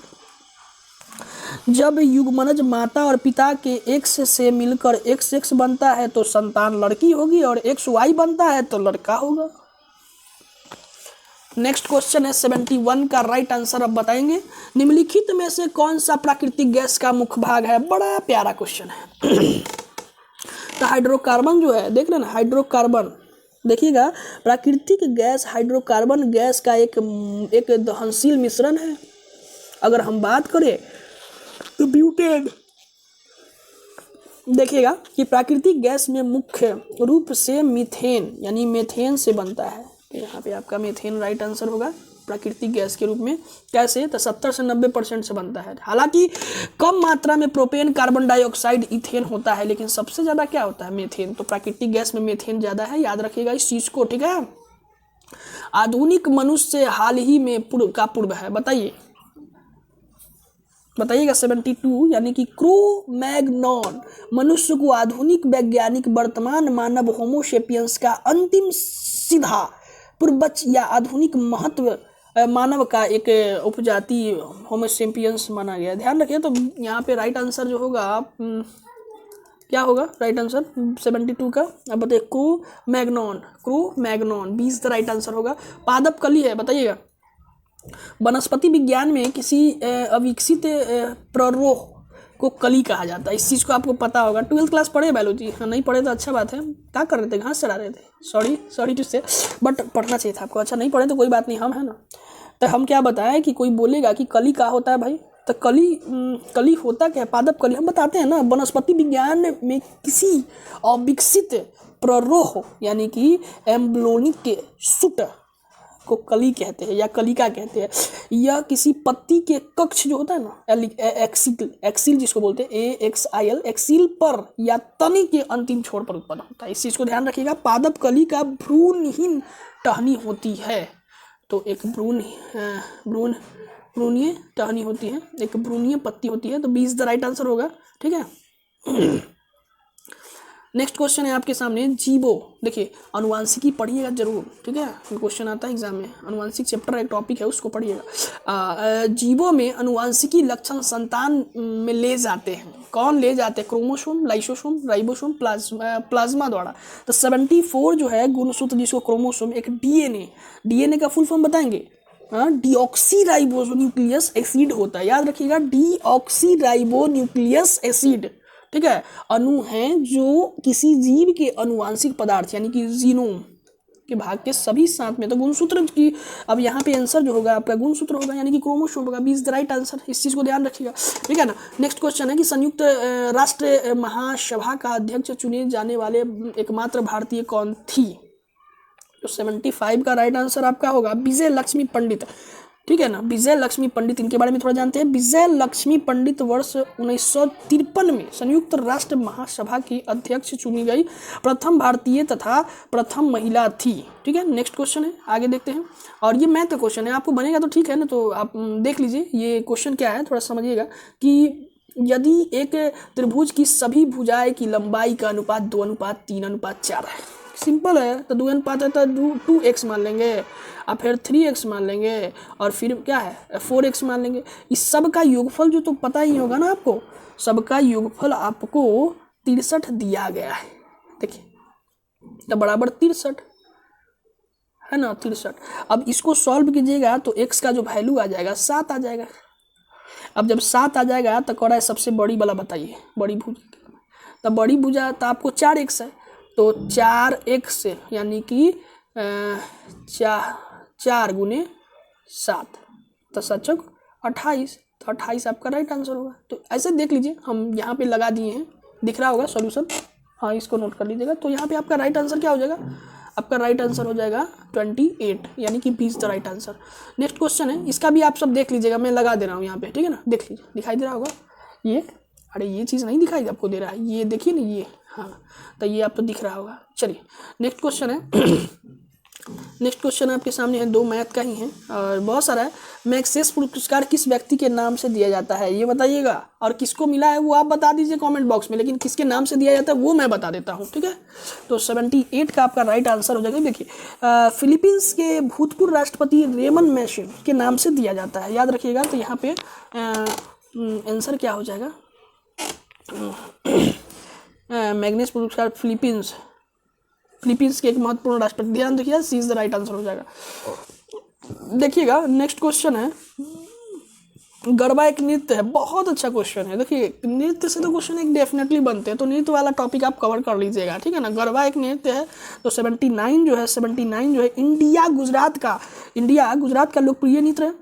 जब युग्मनज माता और पिता के X से मिलकर XX बनता है तो संतान लड़की होगी और XY बनता है तो लड़का होगा। नेक्स्ट क्वेश्चन है 71 का राइट आंसर अब बताएंगे। निम्नलिखित में से कौन सा प्राकृतिक गैस का मुख्य भाग है? बड़ा प्यारा क्वेश्चन है। तो हाइड्रोकार्बन जो है, देख लेना, हाइड्रोकार्बन देखिएगा, प्राकृतिक गैस हाइड्रोकार्बन गैस का एक दहनशील मिश्रण है। अगर हम बात करें तो ब्यूटेन, देखिएगा कि प्राकृतिक गैस में मुख्य रूप से मीथेन यानी मेथेन से बनता है। यहाँ पे आपका मेथेन राइट आंसर होगा प्राकृतिक गैस के रूप में। कैसे? तो 70 से 90% से बनता है। हालांकि कम मात्रा में प्रोपेन, कार्बन डाइऑक्साइड, इथेन होता है, लेकिन सबसे ज़्यादा क्या होता है? मेथेन। तो प्राकृतिक गैस में मेथेन ज़्यादा है, याद रखिएगा इस चीज़ को। ठीक है, आधुनिक मनुष्य हाल ही में पूर्व है, बताइएगा 72 यानी कि क्रो-मैग्नॉन मनुष्य को आधुनिक वैज्ञानिक वर्तमान मानव होमोसेपियंस का अंतिम सीधा पूर्वज या आधुनिक महत्व मानव का एक उपजाति होमोसेपियंस माना गया। ध्यान रखिए। तो यहाँ पे राइट आंसर जो होगा क्या होगा? राइट आंसर 72 का अब बताइए, क्रो-मैग्नॉन 20 द राइट आंसर होगा। पादप कली है, बताइएगा। वनस्पति विज्ञान में किसी अविकसित प्ररोह को कली कहा जाता है। इस चीज़ को आपको पता होगा, 12th क्लास पढ़े बायोलॉजी। हाँ, नहीं पढ़े तो अच्छा बात है। क्या कर रहे थे? घास चढ़ा रहे थे। सॉरी टू से, बट पढ़ना चाहिए था आपको। अच्छा, नहीं पढ़े तो कोई बात नहीं, हम है ना। तो हम क्या बताएं कि कोई बोलेगा कि कली क्या होता है भाई, तो कली होता क्या है? पादप कली हम बताते हैं ना। वनस्पति विज्ञान में किसी अविकसित प्ररोह यानी कि एम्ब्रियोनिक शूट को कली कहते हैं या कलिका कहते हैं। यह किसी पत्ती के कक्ष जो होता है ना, एक्सिल जिसको बोलते हैं, AXIL, एक्सिल पर या तनी के अंतिम छोर पर उत्पन्न होता है। इस चीज़ को ध्यान रखिएगा। पादप कली का भ्रूणहीन टहनी होती है। तो एक भ्रूणीय टहनी होती है, एक भ्रूणीय पत्ती होती है। तो 20 द राइट आंसर होगा। ठीक है। नेक्स्ट क्वेश्चन है आपके सामने, जीवो। देखिए, अनुवांशिकी पढ़िएगा जरूर। ठीक है, क्वेश्चन आता है एग्जाम में, अनुवांशिक चैप्टर एक टॉपिक है, उसको पढ़िएगा। जीवों में अनुवांशिकी लक्षण संतान में ले जाते हैं। कौन ले जाते हैं? क्रोमोसोम, लाइसोसोम, राइबोसोम, प्लाज्मा द्वारा। तो 74 जो है गुणसूत्र जिसको क्रोमोसोम, एक डीएनए का फुल फॉर्म बताएंगे। डीऑक्सी राइबो न्यूक्लियस एसिड होता है, याद रखिएगा, डीऑक्सी राइबो न्यूक्लियस एसिड। ठीक है, अणु हैं जो किसी जीव के अनुवांशिक पदार्थ यानी कि जीनोम के भाग के सभी साथ में। तो गुणसूत्र की अब यहाँ पे आंसर जो होगा आपका गुणसूत्र होगा यानी कि क्रोमोसोम होगा। 20 द राइट आंसर। इस चीज़ को ध्यान रखिएगा। ठीक है ना। नेक्स्ट क्वेश्चन है कि संयुक्त राष्ट्र महासभा का अध्यक्ष चुने जाने वाले एकमात्र भारतीय कौन थी? तो 75 का राइट आंसर आपका होगा विजय लक्ष्मी पंडित। ठीक है ना, विजय लक्ष्मी पंडित, इनके बारे में थोड़ा जानते हैं। विजय लक्ष्मी पंडित वर्ष 1953 में संयुक्त राष्ट्र महासभा की अध्यक्ष चुनी गई प्रथम भारतीय तथा प्रथम महिला थी। ठीक है, नेक्स्ट क्वेश्चन है, आगे देखते हैं। और ये मैथ क्वेश्चन है, आपको बनेगा तो ठीक है ना, तो आप देख लीजिए ये क्वेश्चन क्या है, थोड़ा समझिएगा कि यदि एक त्रिभुज की सभी भुजाएं की लंबाई का अनुपात 2:3:4 है, सिंपल है, तो 2 अनुपात है तो 2x मान लेंगे और फिर 3x मान लेंगे और फिर क्या है 4x मान लेंगे। इस सब का योगफल जो तो पता ही होगा ना आपको, सबका योगफल आपको 63 दिया गया है। देखिए तो बराबर 63 है ना, 63। अब इसको सॉल्व कीजिएगा तो x का जो वैल्यू आ जाएगा 7 आ जाएगा। अब जब 7 आ जाएगा तो कह रहा है सबसे बड़ी वाला बताइए, बड़ी भुजा। तो बड़ी भुजा तो आपको 4x है, तो 4x यानी कि 4 गुने 7 तो 7 28, तो 28 आपका राइट आंसर होगा। तो ऐसे देख लीजिए, हम यहाँ पे लगा दिए हैं, दिख रहा होगा सॉल्यूशन, हाँ इसको नोट कर लीजिएगा। तो यहाँ पे आपका राइट आंसर क्या हो जाएगा, आपका राइट आंसर हो जाएगा 28 यानी कि 20 the right answer. Next question है, इसका भी आप सब देख लीजिएगा, मैं लगा दे रहा हूँ यहाँ पे, ठीक है ना, देख लीजिए, दिखाई दे रहा होगा ये, अरे ये चीज़ नहीं दिखाई आपको दे रहा है, ये देखिए ना, ये हाँ, तो ये आपको दिख रहा होगा। चलिए नेक्स्ट क्वेश्चन है नेक्स्ट क्वेश्चन आपके सामने है, 2 मैथ का ही है और बहुत सारा है। मैग्सेसे पुरस्कार किस व्यक्ति के नाम से दिया जाता है ये बताइएगा, और किसको मिला है वो आप बता दीजिए कमेंट बॉक्स में, लेकिन किसके नाम से दिया जाता है वो मैं बता देता हूँ, ठीक है। तो 78 का आपका राइट आंसर हो जाएगा। देखिए फिलीपींस के भूतपूर्व राष्ट्रपति रेमन मैग्सेसे के नाम से दिया जाता है, याद रखिएगा। तो यहाँ पे आंसर क्या हो जाएगा, मैग्सेसे पुरस्कार फिलीपींस के एक महत्वपूर्ण राष्ट्रपति, ध्यान देखिए C is the right answer हो जाएगा। देखिएगा नेक्स्ट क्वेश्चन है, गरबा एक नृत्य है, बहुत अच्छा क्वेश्चन है। देखिए नृत्य से तो क्वेश्चन एक डेफिनेटली बनते हैं, तो नृत्य वाला टॉपिक आप कवर कर लीजिएगा, ठीक है ना। गरबा एक नृत्य है। तो 79 जो है इंडिया गुजरात का लोकप्रिय नृत्य है,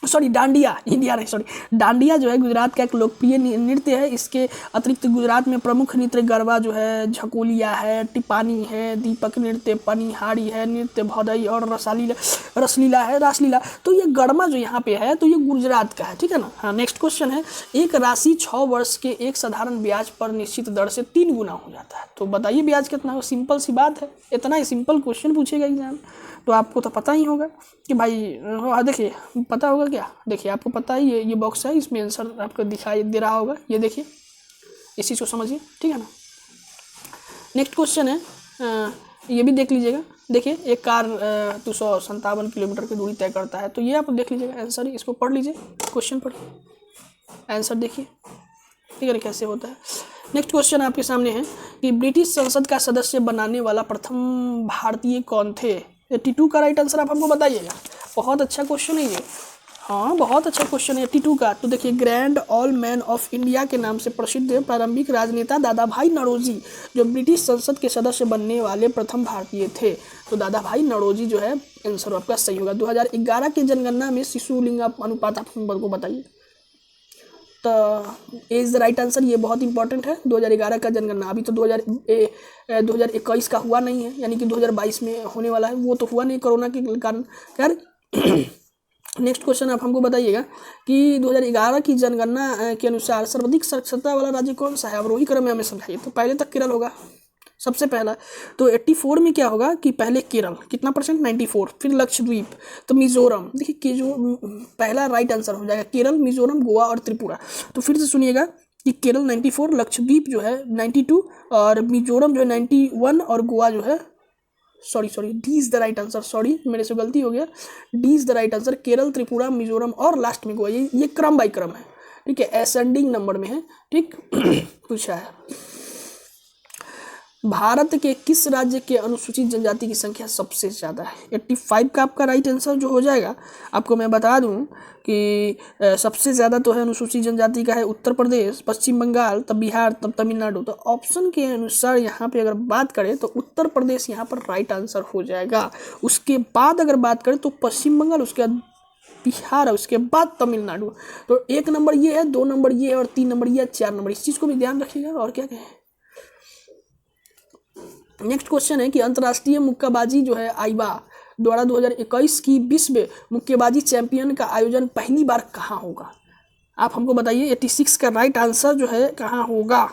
सॉरी डांडिया, इंडिया नहीं सॉरी डांडिया जो है गुजरात का एक लोकप्रिय नृत्य है। इसके अतिरिक्त गुजरात में प्रमुख नृत्य गरबा जो है, झकोलिया है, टिपानी है, दीपक नृत्य, पनिहारी है, नृत्य भदई और रासलीला। तो ये गरमा जो यहाँ पे है तो ये गुजरात का है, ठीक है ना। हाँ नेक्स्ट क्वेश्चन है, एक राशि 6 वर्ष के एक साधारण ब्याज पर निश्चित दर से 3 गुना हो जाता है, तो बताइए ब्याज कितना हो। सिंपल सी बात है, इतना ही सिंपल क्वेश्चन पूछेगा एग्जाम, तो आपको तो पता ही होगा कि भाई देखिए पता होगा क्या। देखिए आपको पता है ये बॉक्स है, इसमें आंसर आपको दिखाई दे रहा होगा, ये देखिए इस चीज़ को समझिए, ठीक है ना। नेक्स्ट क्वेश्चन है, ये भी देख लीजिएगा। देखिए एक कार 257 किलोमीटर की दूरी तय करता है, तो ये आप देख लीजिएगा आंसर, इसको पढ़ लीजिए, क्वेश्चन पढ़िए, आंसर देखिए, ठीक है कैसे होता है। नेक्स्ट क्वेश्चन आपके सामने है कि ब्रिटिश संसद का सदस्य बनाने वाला प्रथम भारतीय कौन थे। 82 का राइट आंसर आप हमको बताइएगा। बहुत अच्छा क्वेश्चन है ये, हाँ बहुत अच्छा क्वेश्चन है 82 का। तो देखिए grand all man of India के नाम से प्रसिद्ध प्रारंभिक राजनेता दादा भाई नौरोजी जो ब्रिटिश संसद के सदस्य बनने वाले प्रथम भारतीय थे। तो दादा भाई नौरोजी जो है आंसर आपका सही होगा। 2011 की जनगणना में शिशु लिंग अनुपात आप हमको बताइए। तो इज द राइट आंसर, ये बहुत इंपॉर्टेंट है। 2011 का जनगणना, अभी तो 2021 का हुआ नहीं है, यानी कि 2022 में होने वाला है, वो तो हुआ नहीं कोरोना के कारण। खैर नेक्स्ट क्वेश्चन आप हमको बताइएगा कि 2011 की जनगणना के अनुसार सर्वाधिक साक्षरता वाला राज्य कौन सा है। अवरोही क्रम में हमें समझाइए। तो पहले तक केरल होगा सबसे पहला। तो 84 में क्या होगा कि पहले केरल कितना परसेंट 94, फिर लक्षद्वीप, तो मिजोरम। देखिए कि जो पहला राइट आंसर हो जाएगा केरल, मिजोरम, गोवा और त्रिपुरा। तो फिर से सुनिएगा कि केरल 94, लक्षद्वीप जो है 92 और मिजोरम जो है 91 और गोवा जो है sorry D is the right answer, sorry मेरे से गलती हो गया, D is the right answer. Kerala, Tripura, Mizoram और लास्ट में गोवा। ये क्रम बाई क्रम है, ठीक है, असेंडिंग नंबर में है, ठीक। पूछा है भारत के किस राज्य के अनुसूचित जनजाति की संख्या सबसे ज़्यादा है। 85 का आपका राइट आंसर जो हो जाएगा। आपको मैं बता दूं कि सबसे ज़्यादा तो है अनुसूचित जनजाति का है उत्तर प्रदेश, पश्चिम बंगाल, तब बिहार, तब तमिलनाडु। तो ऑप्शन के अनुसार यहाँ पे अगर बात करें तो उत्तर प्रदेश यहाँ पर राइट आंसर हो जाएगा। उसके बाद अगर बात करें तो पश्चिम बंगाल, उसके बाद बिहार, उसके बाद तमिलनाडु। तो 1 नंबर ये है, 2 नंबर ये है और 3 नंबर ये है, 4 नंबर। इस चीज़ को भी ध्यान रखिएगा। और क्या कहें, नेक्स्ट क्वेश्चन है कि अंतर्राष्ट्रीय मुक्केबाजी जो है आईबा द्वारा 2021 की विश्व मुक्केबाजी चैंपियन का आयोजन पहली बार कहाँ होगा। आप हमको बताइए। 86 का राइट आंसर जो है कहाँ होगा।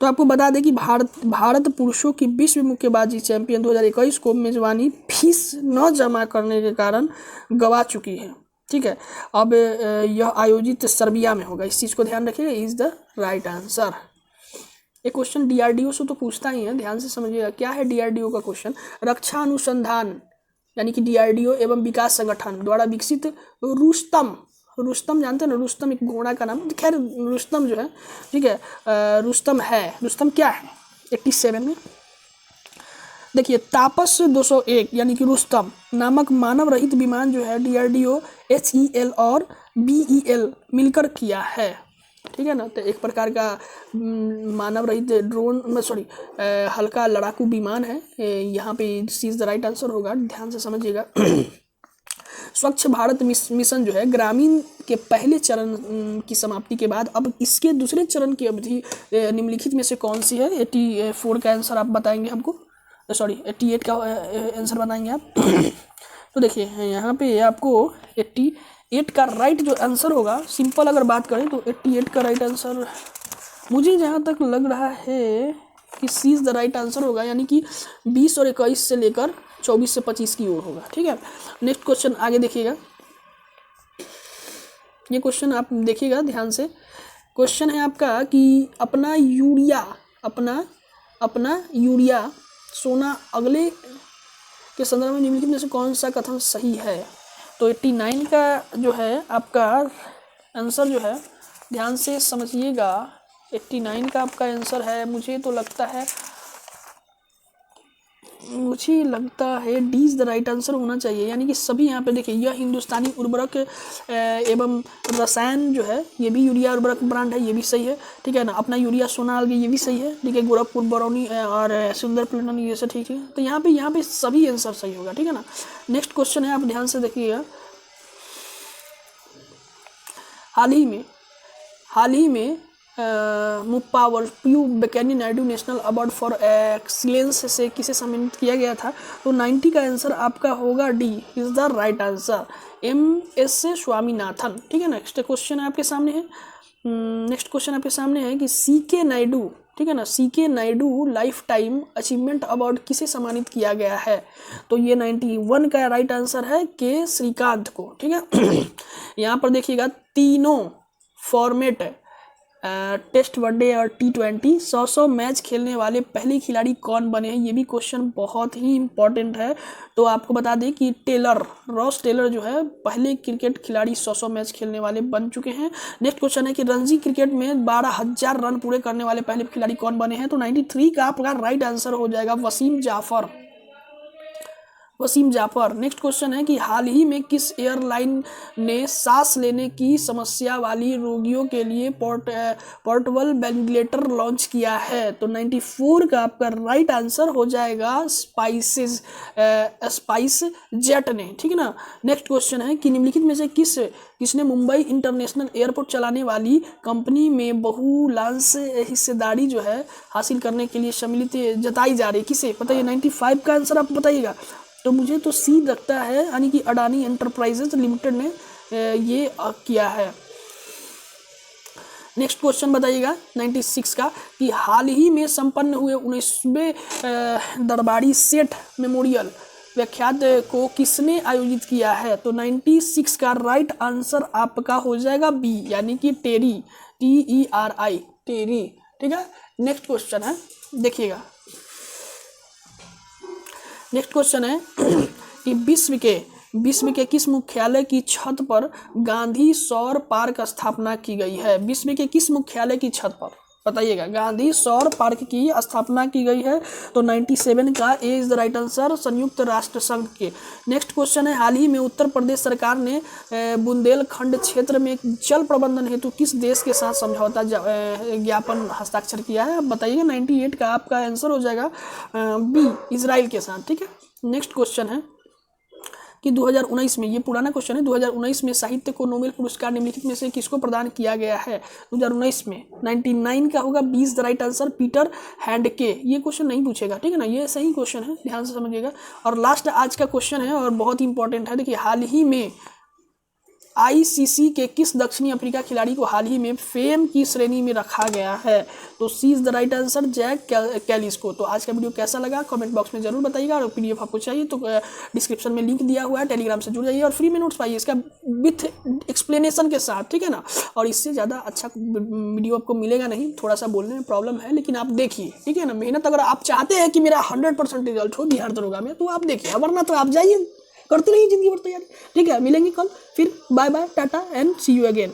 तो आपको बता दें कि भारत पुरुषों की विश्व मुक्केबाजी चैंपियन 2021 को मेजबानी फीस न जमा करने के कारण गवा चुकी है, ठीक है। अब यह आयोजित सर्बिया में होगा, इस चीज़ को ध्यान रखिएगा। Is the right answer. एक क्वेश्चन डीआरडीओ से तो पूछता ही है, ध्यान से समझिएगा। क्या है डीआरडीओ का क्वेश्चन। रक्षा अनुसंधान यानी कि डीआरडीओ एवं विकास संगठन द्वारा विकसित रुस्तम जानते हैं ना, रुस्तम एक घोड़ा का नाम। खैर रुस्तम जो है, ठीक है, रुस्तम क्या है 87 में। देखिए तापस 201 यानी कि रुस्तम नामक मानव रहित विमान जो है डीआरडीओ HEL और BEL मिलकर किया है, ठीक है ना। तो एक प्रकार का मानव रहित ड्रोन हल्का लड़ाकू विमान है। यहाँ पे सी इज द राइट आंसर होगा, ध्यान से समझिएगा। स्वच्छ भारत मिशन जो है ग्रामीण के पहले चरण की समाप्ति के बाद अब इसके दूसरे चरण की अवधि निम्नलिखित में से कौन सी है। 84 का आंसर आप बताएंगे हमको, 88 का आंसर बताएंगे आप। तो देखिए यहाँ पे आपको 88 8 का राइट जो आंसर होगा, सिंपल अगर बात करें तो 88 का राइट आंसर मुझे जहाँ तक लग रहा है कि सी इज द राइट आंसर होगा, यानी कि 20 और 21 से लेकर 24 से 25 की ओर होगा। ठीक है, नेक्स्ट क्वेश्चन आगे देखिएगा, ये क्वेश्चन आप देखिएगा ध्यान से। क्वेश्चन है आपका कि अपना यूरिया सोना अगले के संदर्भ में निम्नलिखित में से कौन सा कथन सही है। तो 89 का जो है आपका आंसर जो है, ध्यान से समझिएगा, 89 का आपका आंसर है, मुझे लगता है D is the right answer होना चाहिए। यानी कि सभी यहाँ पे देखिए, यह हिंदुस्तानी उर्वरक एवं रसायन जो है, ये भी यूरिया उर्वरक ब्रांड है, ये भी सही है। ठीक है ना, अपना यूरिया सोना अलग, ये भी सही है। ठीक है, गोरखपुर बरौनी और सुंदर प्लेटन, ये सब ठीक है। तो यहाँ पे सभी आंसर सही होगा। ठीक है ना, नेक्स्ट क्वेश्चन है, आप ध्यान से देखिएगा। हाल ही में Muppavarapu Venkaiah Naidu national award for excellence से किसे सम्मानित किया गया था। तो 90 का आंसर आपका होगा D is the right answer, MS Swaminathan. ठीक है, नेक्स्ट क्वेश्चन आपके सामने है, कि CK नायडू, ठीक है ना, CK Naidu life time achievement award किसे सम्मानित किया गया है। तो ये 91 का राइट आंसर है के श्रीकांत को। ठीक है, यहाँ पर देखिएगा तीनों फॉर्मेट टेस्ट, वनडे और T20 100 मैच खेलने वाले पहले खिलाड़ी कौन बने हैं, ये भी क्वेश्चन बहुत ही इंपॉर्टेंट है। तो आपको बता दें कि रॉस टेलर जो है पहले क्रिकेट खिलाड़ी 100 मैच खेलने वाले बन चुके हैं। नेक्स्ट क्वेश्चन है कि रणजी क्रिकेट में 12,000 रन पूरे करने वाले पहले खिलाड़ी कौन बने हैं। तो 93 का आपका राइट आंसर हो जाएगा वसीम जाफर। नेक्स्ट क्वेश्चन है कि हाल ही में किस एयरलाइन ने सांस लेने की समस्या वाली रोगियों के लिए पोर्टेबल वेंटिलेटर लॉन्च किया है। तो 94 का आपका राइट आंसर हो जाएगा स्पाइस जेट ने। ठीक है ना, नेक्स्ट क्वेश्चन है कि निम्नलिखित में से किसने मुंबई इंटरनेशनल एयरपोर्ट चलाने वाली कंपनी में बहुलांश हिस्सेदारी जो है हासिल करने के लिए सम्मिलित जताई जा रही, किसे पता है। 95 का आंसर आप बताइएगा। तो मुझे तो सी लगता है, यानी कि अडानी एंटरप्राइजेज लिमिटेड ने ये किया है। नेक्स्ट क्वेश्चन बताइएगा 96 का कि हाल ही में संपन्न हुए 19वें दरबारी सेठ मेमोरियल व्याख्यात को किसने आयोजित किया है। तो 96 का राइट आंसर आपका हो जाएगा बी, यानी कि टेरी, TERI, टेरी। ठीक है, नेक्स्ट क्वेश्चन है, देखिएगा। नेक्स्ट क्वेश्चन है कि विश्व के किस मुख्यालय की छत पर गांधी सौर पार्क स्थापना की गई है। विश्व के किस मुख्यालय की छत पर बताइएगा गांधी सौर पार्क की स्थापना की गई है। तो 97 का ए इज द राइट आंसर, संयुक्त राष्ट्र संघ के। नेक्स्ट क्वेश्चन है, हाल ही में उत्तर प्रदेश सरकार ने बुंदेलखंड क्षेत्र में जल प्रबंधन हेतु किस देश के साथ समझौता ज्ञापन हस्ताक्षर किया है। बताइएगा 98 का आपका आंसर हो जाएगा बी, इजराइल के साथ। ठीक है, नेक्स्ट क्वेश्चन है कि 2019 में, ये पुराना क्वेश्चन है, 2019 में साहित्य को नोबेल पुरस्कार निम्नलिखित में से किसको प्रदान किया गया है। 2019 में 99 का होगा 20 the right answer, Peter Handke. ये क्वेश्चन नहीं पूछेगा, ठीक है ना, ये सही क्वेश्चन है, ध्यान से समझिएगा। और लास्ट आज का क्वेश्चन है और बहुत इंपॉर्टेंट है, देखिए हाल ही में ICC के किस दक्षिणी अफ्रीका खिलाड़ी को हाल ही में फेम की श्रेणी में रखा गया है। तो C is the right answer, Jack Kallis को। तो आज का वीडियो कैसा लगा कमेंट बॉक्स में जरूर बताइएगा। और PDF आपको चाहिए तो डिस्क्रिप्शन में लिंक दिया हुआ है, टेलीग्राम से जुड़ जाइए और फ्री में नोट्स पाइए इसका विथ एक्सप्लेनेशन के साथ, ठीक है ना। और इससे ज़्यादा अच्छा वीडियो आपको मिलेगा नहीं, थोड़ा सा बोलने में प्रॉब्लम है, लेकिन आप देखिए, ठीक है ना। मेहनत अगर आप चाहते हैं कि मेरा 100% रिजल्ट हो बिहार दरोगा में, तो आप देखिए, वरना तो आप जाइए, करते रहिए जिंदगी भर तैयारी। ठीक है, मिलेंगे कल फिर। Bye bye, tata and see you again.